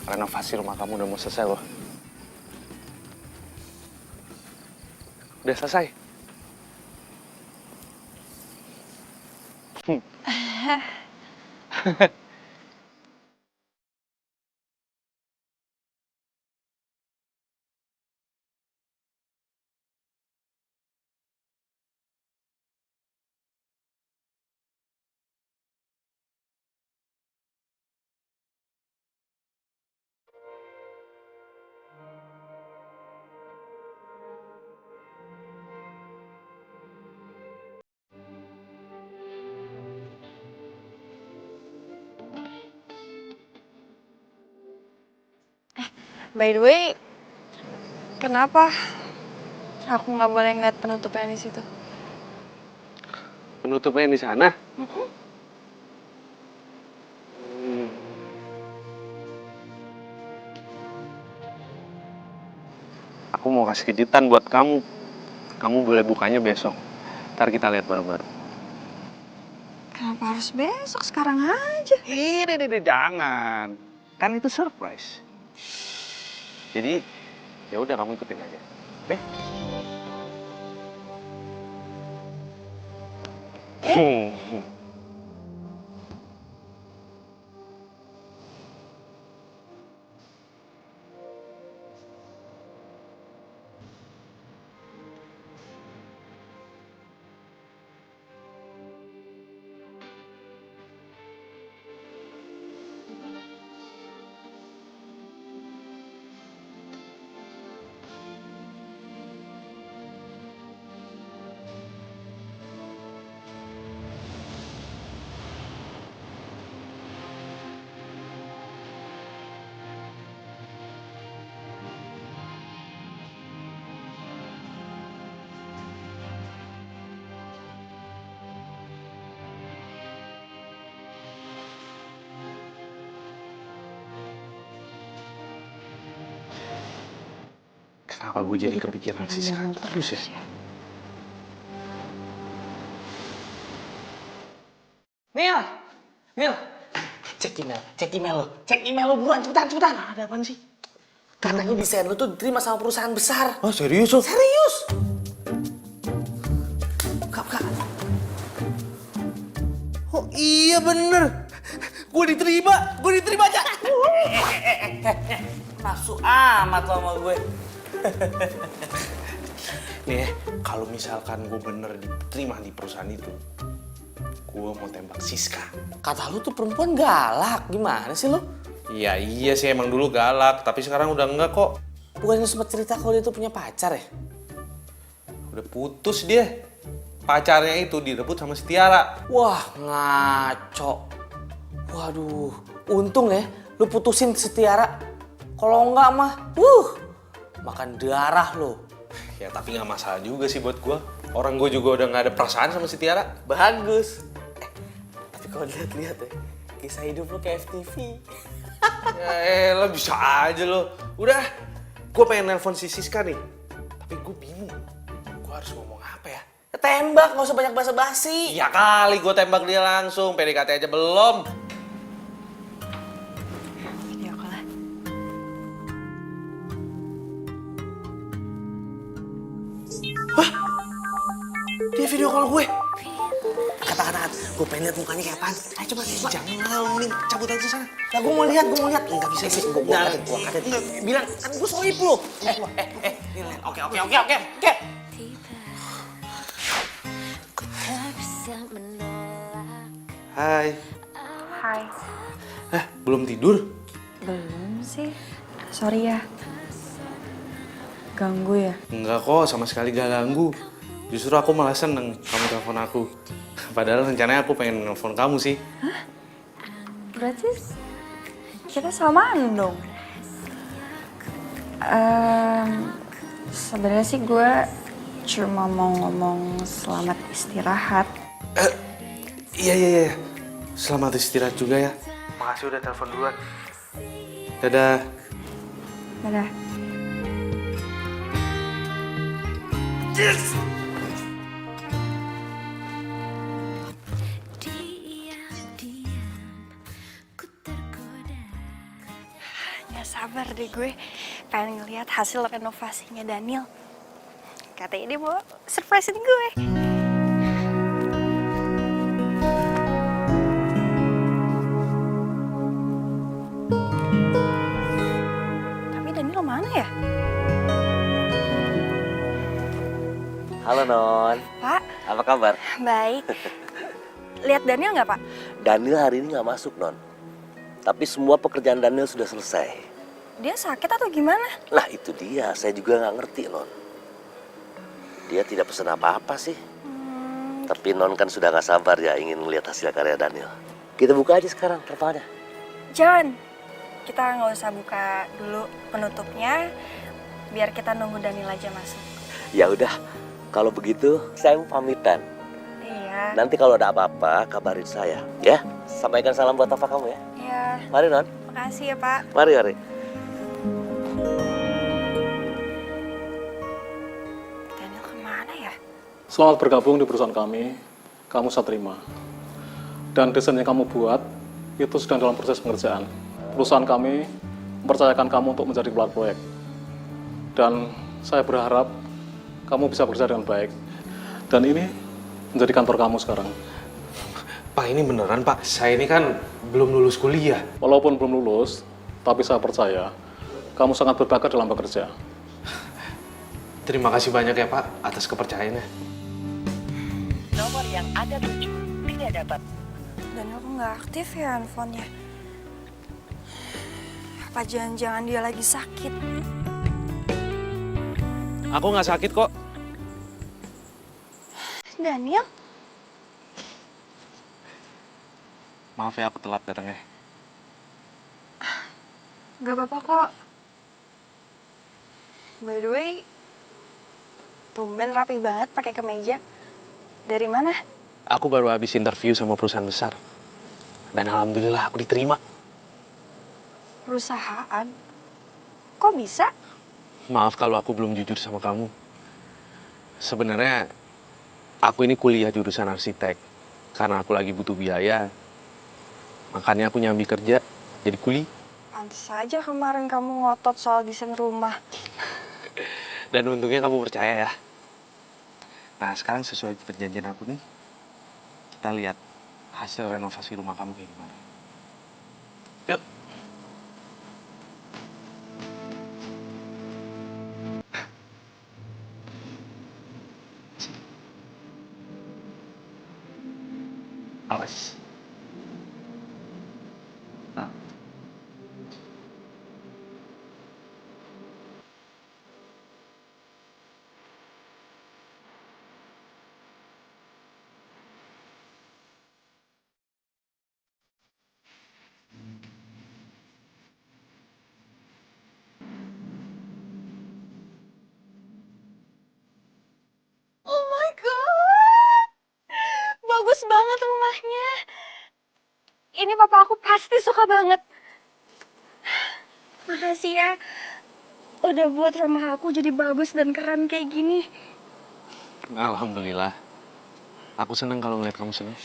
Renovasi rumah kamu udah mau selesai loh. Udah selesai. By the way, kenapa aku nggak boleh ngeliat penutupnya di situ? Penutupnya di sana. Aku mau kasih kejutan buat kamu. Kamu boleh bukanya besok. Ntar kita lihat bareng-bareng. Kenapa harus besok? Sekarang aja. Ini jangan. Kan itu surprise. Jadi, ya udah kamu ikutin aja. Oke? Kenapa gue jadi kepikiran Siska terus ya? Mil, cek email lo buruan, cepetan. Ada apaan sih? Katanya desain lo tuh diterima sama perusahaan besar. Oh serius lo? Serius? Kak. Oh iya bener. Gue diterima aja. Nafsu amat lo sama gue. Nih, kalau misalkan gue bener diterima di perusahaan itu, gue mau tembak Siska. Kata lu tuh perempuan galak, gimana sih lo? Iya sih emang dulu galak, tapi sekarang udah enggak kok. Bukannya sempat cerita kalau dia tuh punya pacar ya? Udah putus dia. Pacarnya itu direbut sama si Tiara. Wah, ngaco. Waduh, untung ya lu putusin si Tiara. Kalau enggak mah, makan darah lo. Ya tapi nggak masalah juga sih buat gue. Orang gue juga udah nggak ada perasaan sama si Tiara. Bagus. Tapi kalau lihat-lihat ya, kisah hidup lo kayak FTV. Ya lo bisa aja lo. Udah, gue pengen nelpon si Siska nih. Tapi gue bingung. Gue harus ngomong apa ya? Tembak, nggak usah banyak basa-basi. Ya kali gue tembak dia langsung. PDKT aja belum. Video call lah. Dia video call gue. Kata-kata, gue pengen lihat mukanya kayak apaan. Ayo coba. Jangan lah, mending cabut aja sana. Lah gue mau lihat. Nggak bisa sih, gue Nggak. angkatin. Bilang, kan gue sohib lo. Ini lihat. Oke. Hai. Hai. Belum tidur? Belum sih. Sorry ya. Ganggu ya? Enggak kok, sama sekali gak ganggu. Justru aku malah seneng kamu telepon aku. Padahal rencananya aku pengen nelfon kamu sih. Hah? Berarti kita samaan dong. Sebenarnya sih gue cuma mau ngomong selamat istirahat. Iya. Selamat istirahat juga ya. Makasih udah telepon duluan. Dadah. Dadah. Gak sabar deh gue pengen ngeliat hasil renovasinya Daniel. Katanya dia mau surprisein gue. Tapi Daniel mana ya? Halo Non. Pak, Apa kabar? baik. Lihat Daniel nggak, Pak? Daniel hari ini nggak masuk Non. Tapi semua pekerjaan Daniel sudah selesai. Dia sakit atau gimana? Nah itu dia, saya juga nggak ngerti Non. Dia tidak pesan apa-apa sih. Tapi Non kan sudah nggak sabar ya ingin melihat hasil karya Daniel. Kita buka aja sekarang terpalnya. Jangan. Kita nggak usah buka dulu penutupnya. Biar kita nunggu Daniel aja masuk. Ya udah, kalau begitu saya mau pamitan. Iya. Nanti kalau ada apa-apa kabarin saya, ya. Sampaikan salam buat papa kamu ya. Iya. Mari Non. Makasih ya, Pak. Mari. Daniel kemana ya? Selamat bergabung di perusahaan kami. Kamu saya terima. Dan desain yang kamu buat itu sedang dalam proses pengerjaan. Perusahaan kami mempercayakan kamu untuk menjadi kepala proyek. Dan saya berharap kamu bisa bekerja dengan baik. Dan ini menjadi kantor kamu sekarang. Pak, ini beneran Pak. Saya ini kan belum lulus kuliah. Walaupun belum lulus, tapi saya percaya kamu sangat berbakat dalam bekerja. Terima kasih banyak ya Pak atas kepercayaannya. Nomor yang Anda tuju tidak dapat. Daniel kok nggak aktif ya handphonenya? Apa jangan-jangan dia lagi sakit? Aku nggak sakit kok. Daniel? Maaf ya aku telat datangnya. Gak apa-apa kok. By the way, tumben rapi banget pakai kemeja. Dari mana? Aku baru habis interview sama perusahaan besar. Dan alhamdulillah aku diterima. Perusahaan? Kok bisa? Maaf kalau aku belum jujur sama kamu. Sebenarnya aku ini kuliah jurusan arsitek. Karena aku lagi butuh biaya. Makanya aku nyambi kerja jadi kuli. Pantes aja kemarin kamu ngotot soal desain rumah. Dan untungnya kamu percaya ya. Nah sekarang sesuai perjanjian aku nih. Kita lihat hasil renovasi rumah kamu kayak gimana. Yuk. Awas. Oh my god! Bagus banget rumahnya. Ini papa aku pasti suka banget. Makasih ya. Udah buat rumah aku jadi bagus dan keren kayak gini. Alhamdulillah. Aku senang kalau ngeliat kamu senang.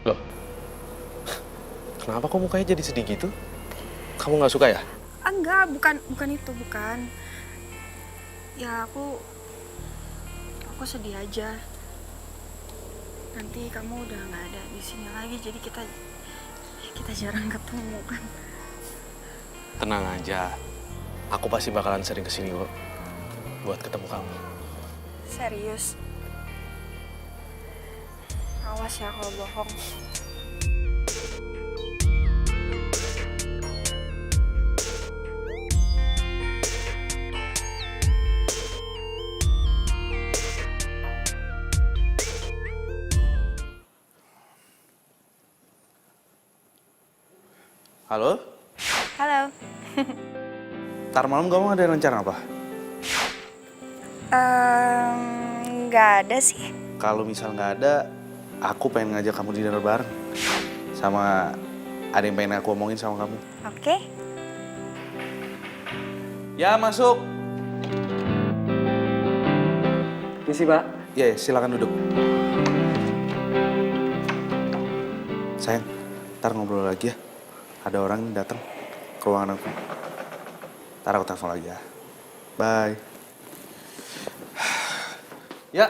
Loh, kenapa kok mukanya jadi sedih gitu? Kamu nggak suka ya? Enggak, bukan itu, bukan. Ya aku sedih aja. Nanti kamu udah nggak ada di sini lagi, jadi kita jarang ketemu kan. Tenang aja. Aku pasti bakalan sering kesini kok. Buat ketemu kamu. Serius. Awas ya kalau bohong. Halo? Halo. Ntar malam kamu ada rencana apa? Nggak ada sih. Kalau misal nggak ada, aku pengen ngajak kamu dinner bareng. Sama ada yang pengen aku omongin sama kamu. Oke. Ya, masuk. Misi, Pak. Ya, silakan duduk. Sayang, ntar ngobrol lagi ya. Ada orang datang ke ruangan aku. Ntar aku telepon lagi ya. Bye. Ya.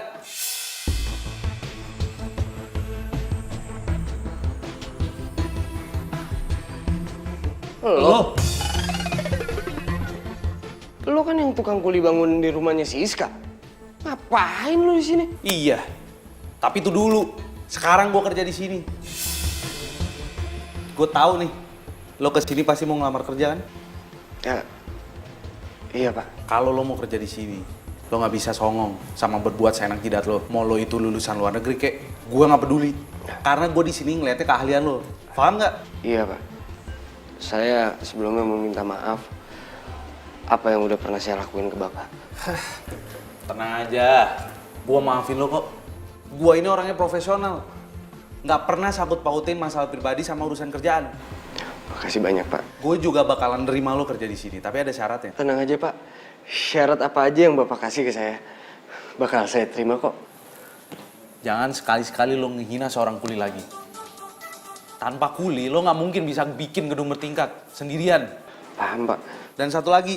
Lo? Lo kan yang tukang kuli bangun di rumahnya Siska. Ngapain lo di sini? Iya. Tapi itu dulu. Sekarang gue kerja di sini. Gue tahu nih, lo kesini pasti mau ngelamar kerja kan? Ya, iya Pak. Kalau lo mau kerja di sini, lo nggak bisa songong sama berbuat seenak jidat lo. Mau lo itu lulusan luar negeri kek, gue nggak peduli. Karena gue di sini ngeliatnya keahlian lo. Paham nggak? Iya Pak. Saya sebelumnya mau minta maaf apa yang udah pernah saya lakuin ke Bapak. Tenang aja, gue maafin lo kok. Gue ini orangnya profesional. Nggak pernah sangkut pautin masalah pribadi sama urusan kerjaan. Makasih banyak Pak. Gue juga bakalan nerima lo kerja di sini, tapi ada syaratnya. Tenang aja Pak. Syarat apa aja yang Bapak kasih ke saya, bakal saya terima kok. Jangan sekali-sekali lo ngehina seorang kuli lagi. Tanpa kuli, lo nggak mungkin bisa bikin gedung bertingkat sendirian. Paham Pak. Dan satu lagi,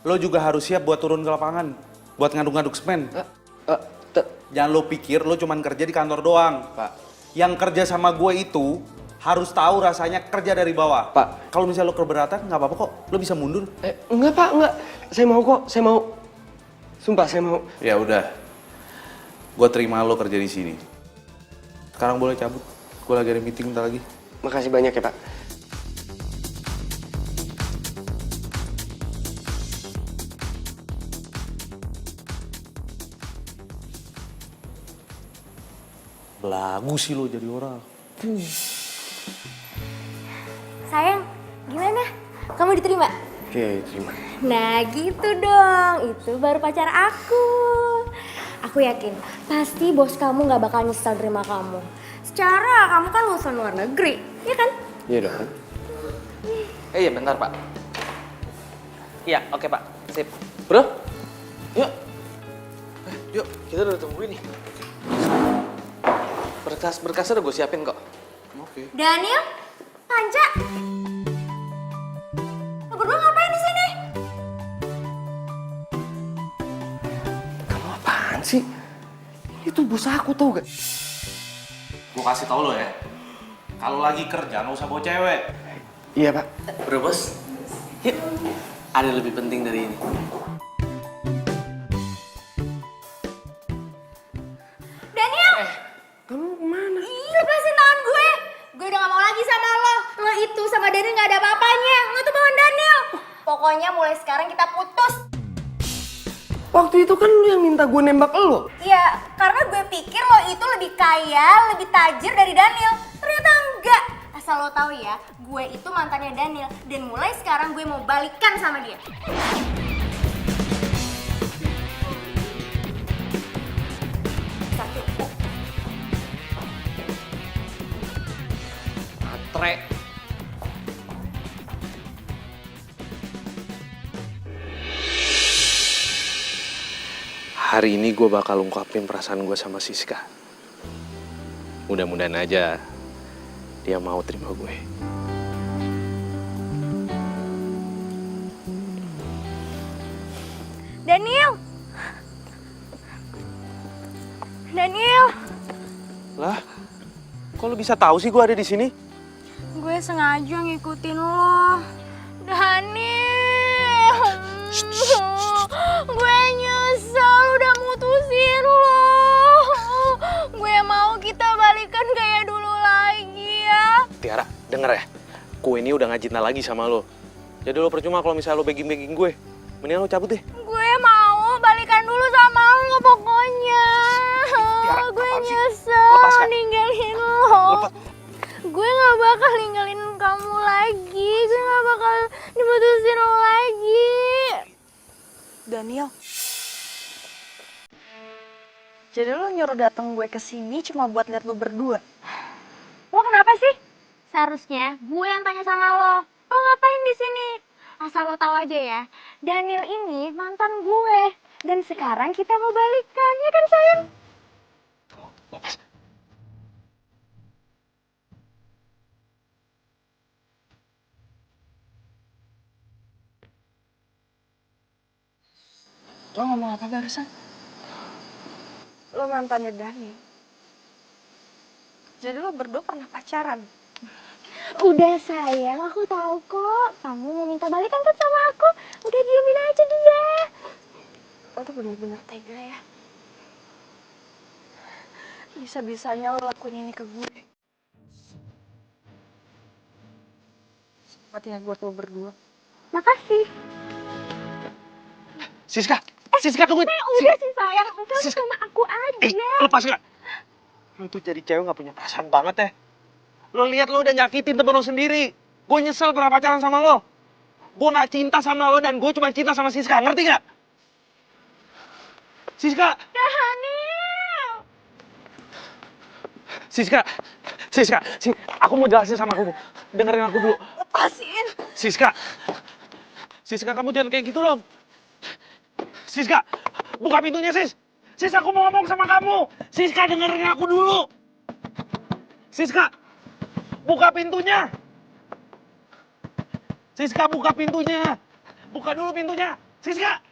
lo juga harus siap buat turun ke lapangan, buat ngaduk-ngaduk semen. Jangan lo pikir lo cuman kerja di kantor doang, Pak. Yang kerja sama gue itu harus tahu rasanya kerja dari bawah. Pak. Kalau misalnya lo keberatan, nggak apa-apa kok. Lo bisa mundur. Enggak Pak, enggak. Saya mau kok, saya mau. Sumpah saya mau. Ya udah, gue terima lo kerja di sini. Sekarang boleh cabut. Gue lagi ada meeting bentar lagi. Makasih banyak ya Pak. Belagu sih lo jadi orang. Sayang, gimana? Kamu diterima? Oke, terima. Nah gitu dong, itu baru pacar aku. Aku yakin, pasti bos kamu gak bakal nyesel terima kamu. Secara kamu kan lulusan luar negeri, ya kan? Iya dong. Iya bentar Pak. Iya oke Pak, sip. Bro, yuk. Yuk, kita udah tungguin nih. Berkas-berkasnya udah gue siapin kok. Oke. Daniel, Panca, lo berdua ngapain di sini? Kamu apaan sih? Itu bos aku tau gak? Gue kasih tau lo ya, kalau lagi kerja nggak usah bawa cewek. Iya Pak. Bro bos, yuk. Ada lebih penting dari ini. Daniel! Kamu kemana? Iya, lepasin tangan gue. Gue udah gak mau lagi sama lo. Lo itu sama Daniel gak ada apa-apanya. Lo tuh bawa Daniel. Pokoknya mulai sekarang kita putus. Waktu itu kan lu yang minta gue nembak lo. Ya, karena gue pikir lo itu lebih kaya, lebih tajir dari Daniel. Ternyata enggak. Asal lo tahu ya, gue itu mantannya Daniel. Dan mulai sekarang gue mau balikan sama dia. Matre. Hari ini gue bakal ungkapin perasaan gue sama Siska. Mudah-mudahan aja dia mau terima gue. Daniel! Daniel! Lah, kok lo bisa tahu sih gue ada di sini? Gue sengaja ngikutin lo. Daniel! Gue nyesel udah mutusin lo. Gue mau kita balikan kayak dulu lagi ya. Tiara, denger ya. Gue ini udah ngajitna lagi sama lo. Jadi lo percuma kalau misalnya lo begging-begging gue. Mendingan lo cabut deh. Gue mau balikan dulu sama lo pokoknya. Tiara, gue apaan sih? nyesel Lepaskan. ninggalin lo. Lepas. Gue gak bakal ninggalin kamu lagi. lagi. Gue gak bakal diputusin lo lagi. Daniel. Jadi lo nyuruh datang gue ke sini cuma buat lihat lo berdua. Lo kenapa sih? Seharusnya gue yang tanya sama lo. Lo ngapain di sini? Asal lo tahu aja ya, Daniel ini mantan gue. Dan sekarang kita mau balikan, ya kan sayang? Lo ngomong apa barusan? Lo mantannya Dani. Jadi lo berdua pernah pacaran? Udah sayang, aku tahu kok. Kamu mau minta balikan kan sama aku. Udah diemin aja dia. Lo tuh bener-bener tega ya. Bisa-bisanya lo lakuin ini ke gue. Sepertinya gue tuh berdua. Makasih. Siska, Siska tunggu. Udah sih sayang, udah sama aku aja. Lepas gak? Lo tuh jadi cewek gak punya perasaan banget ya. Lo lihat lo udah nyakitin temen lo sendiri. Gue nyesel pernah pacaran sama lo. Gue gak cinta sama lo dan gue cuma cinta sama Siska, ngerti gak? Siska! Daniel! Siska, aku mau jelasin sama kamu. Dengerin aku dulu. Lepasin! Siska, kamu jangan kayak gitu dong. Siska, buka pintunya, Sis. Sis, aku mau ngomong sama kamu. Siska, dengerin aku dulu. Siska, buka pintunya. Siska, buka pintunya. Buka dulu pintunya. Siska.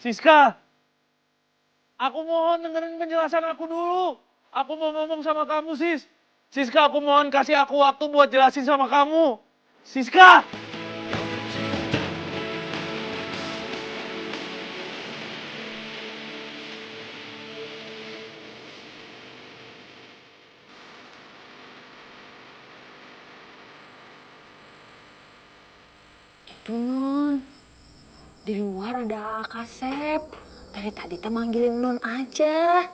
Siska, aku mohon dengerin penjelasan aku dulu. Aku mau ngomong sama kamu, Sis. Siska, aku mohon kasih aku waktu buat jelasin sama kamu. Siska! Itu Nun, di luar ada Kasep. Dari tadi kita manggilin Nun aja.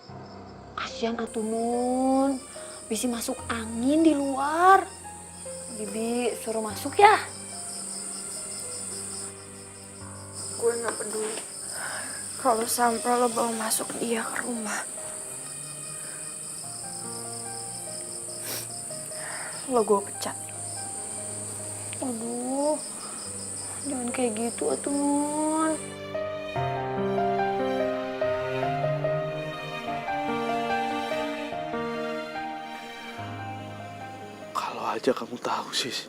Kasian atuh Nun, bisa masuk angin di luar. Bibi suruh masuk ya. Gue gak peduli kalau sampai lo bawa masuk dia ke rumah. Lo gue pecat. Aduh, jangan kayak gitu atuh Nun. Kalau aja kamu tahu, Sis.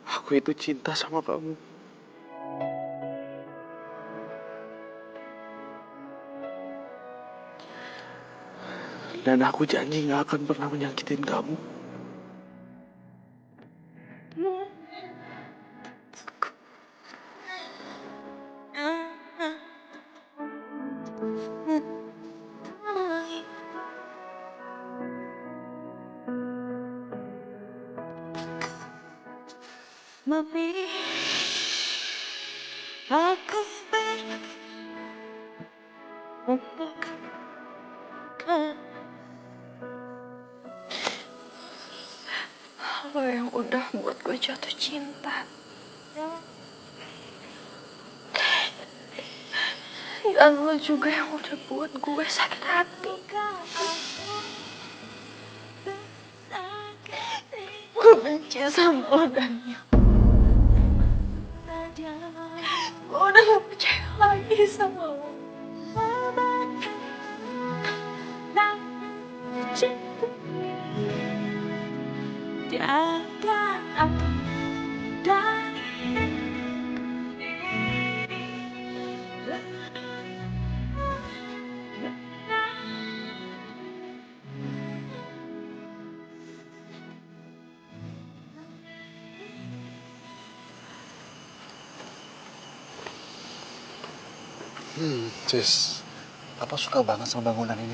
Aku itu cinta sama kamu. Dan aku janji gak akan pernah menyakitin kamu. Mami, aku lo yang udah buat gue jatuh cinta. Dan lo juga yang udah buat gue sakit hati. Gue benci sama lo, Daniel. Gue udah gak percaya lagi sama lo. Sis, Papa suka banget sama bangunan ini.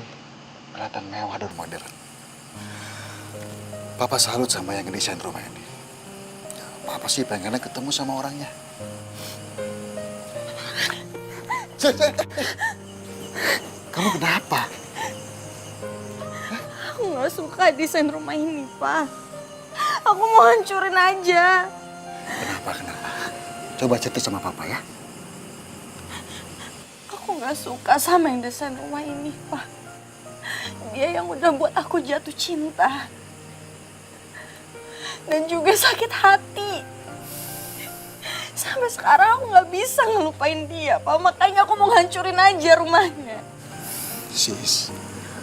kelihatan mewah dan modern. Papa salut sama yang ngedesain rumah ini. Papa sih pengennya ketemu sama orangnya. Kamu kenapa? Aku nggak suka desain rumah ini, Pak. Aku mau hancurin aja. Kenapa? Coba cerita sama Papa ya. Aku nggak suka sama yang desain rumah ini, Pak. Dia yang udah buat aku jatuh cinta. Dan juga sakit hati. Sampai sekarang aku nggak bisa ngelupain dia, Pak. Makanya aku mau hancurin aja rumahnya. Sis,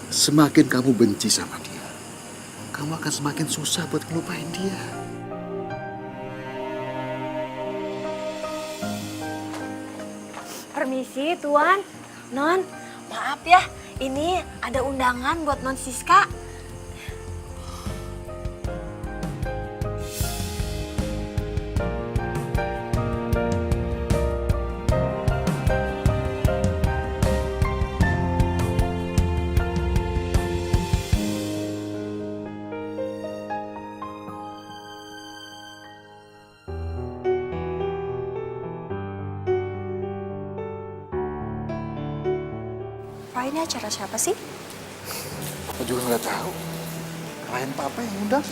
semakin kamu benci sama dia, kamu akan semakin susah buat ngelupain dia. Permisi, Tuan. Non, maaf ya. Ini ada undangan buat Non Siska. Pak, ini acara siapa sih? Aku juga nggak tahu. Klien Papa yang undang.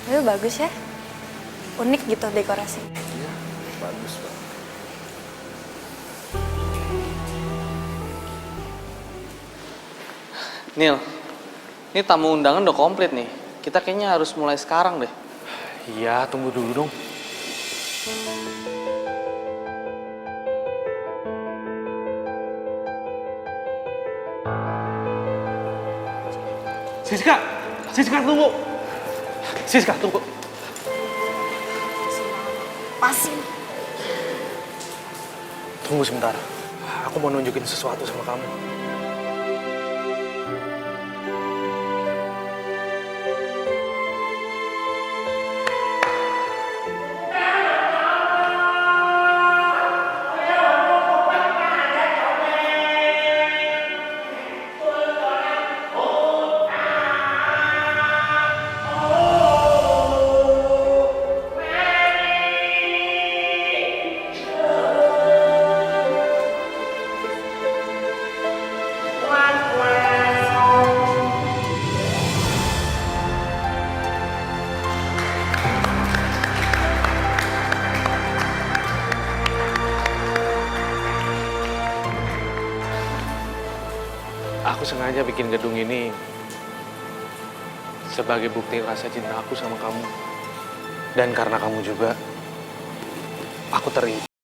Itu bagus ya. Unik gitu dekorasi. Iya, bagus Pak. Nil, ini tamu undangan udah komplit nih. Kita kayaknya harus mulai sekarang deh. Iya, tunggu dulu dong. Siska tunggu. Siska tunggu. Pasin. Tunggu sebentar. Aku mau nunjukin sesuatu sama kamu. Aku sengaja bikin gedung ini sebagai bukti rasa cinta aku sama kamu. Dan karena kamu juga, aku terima.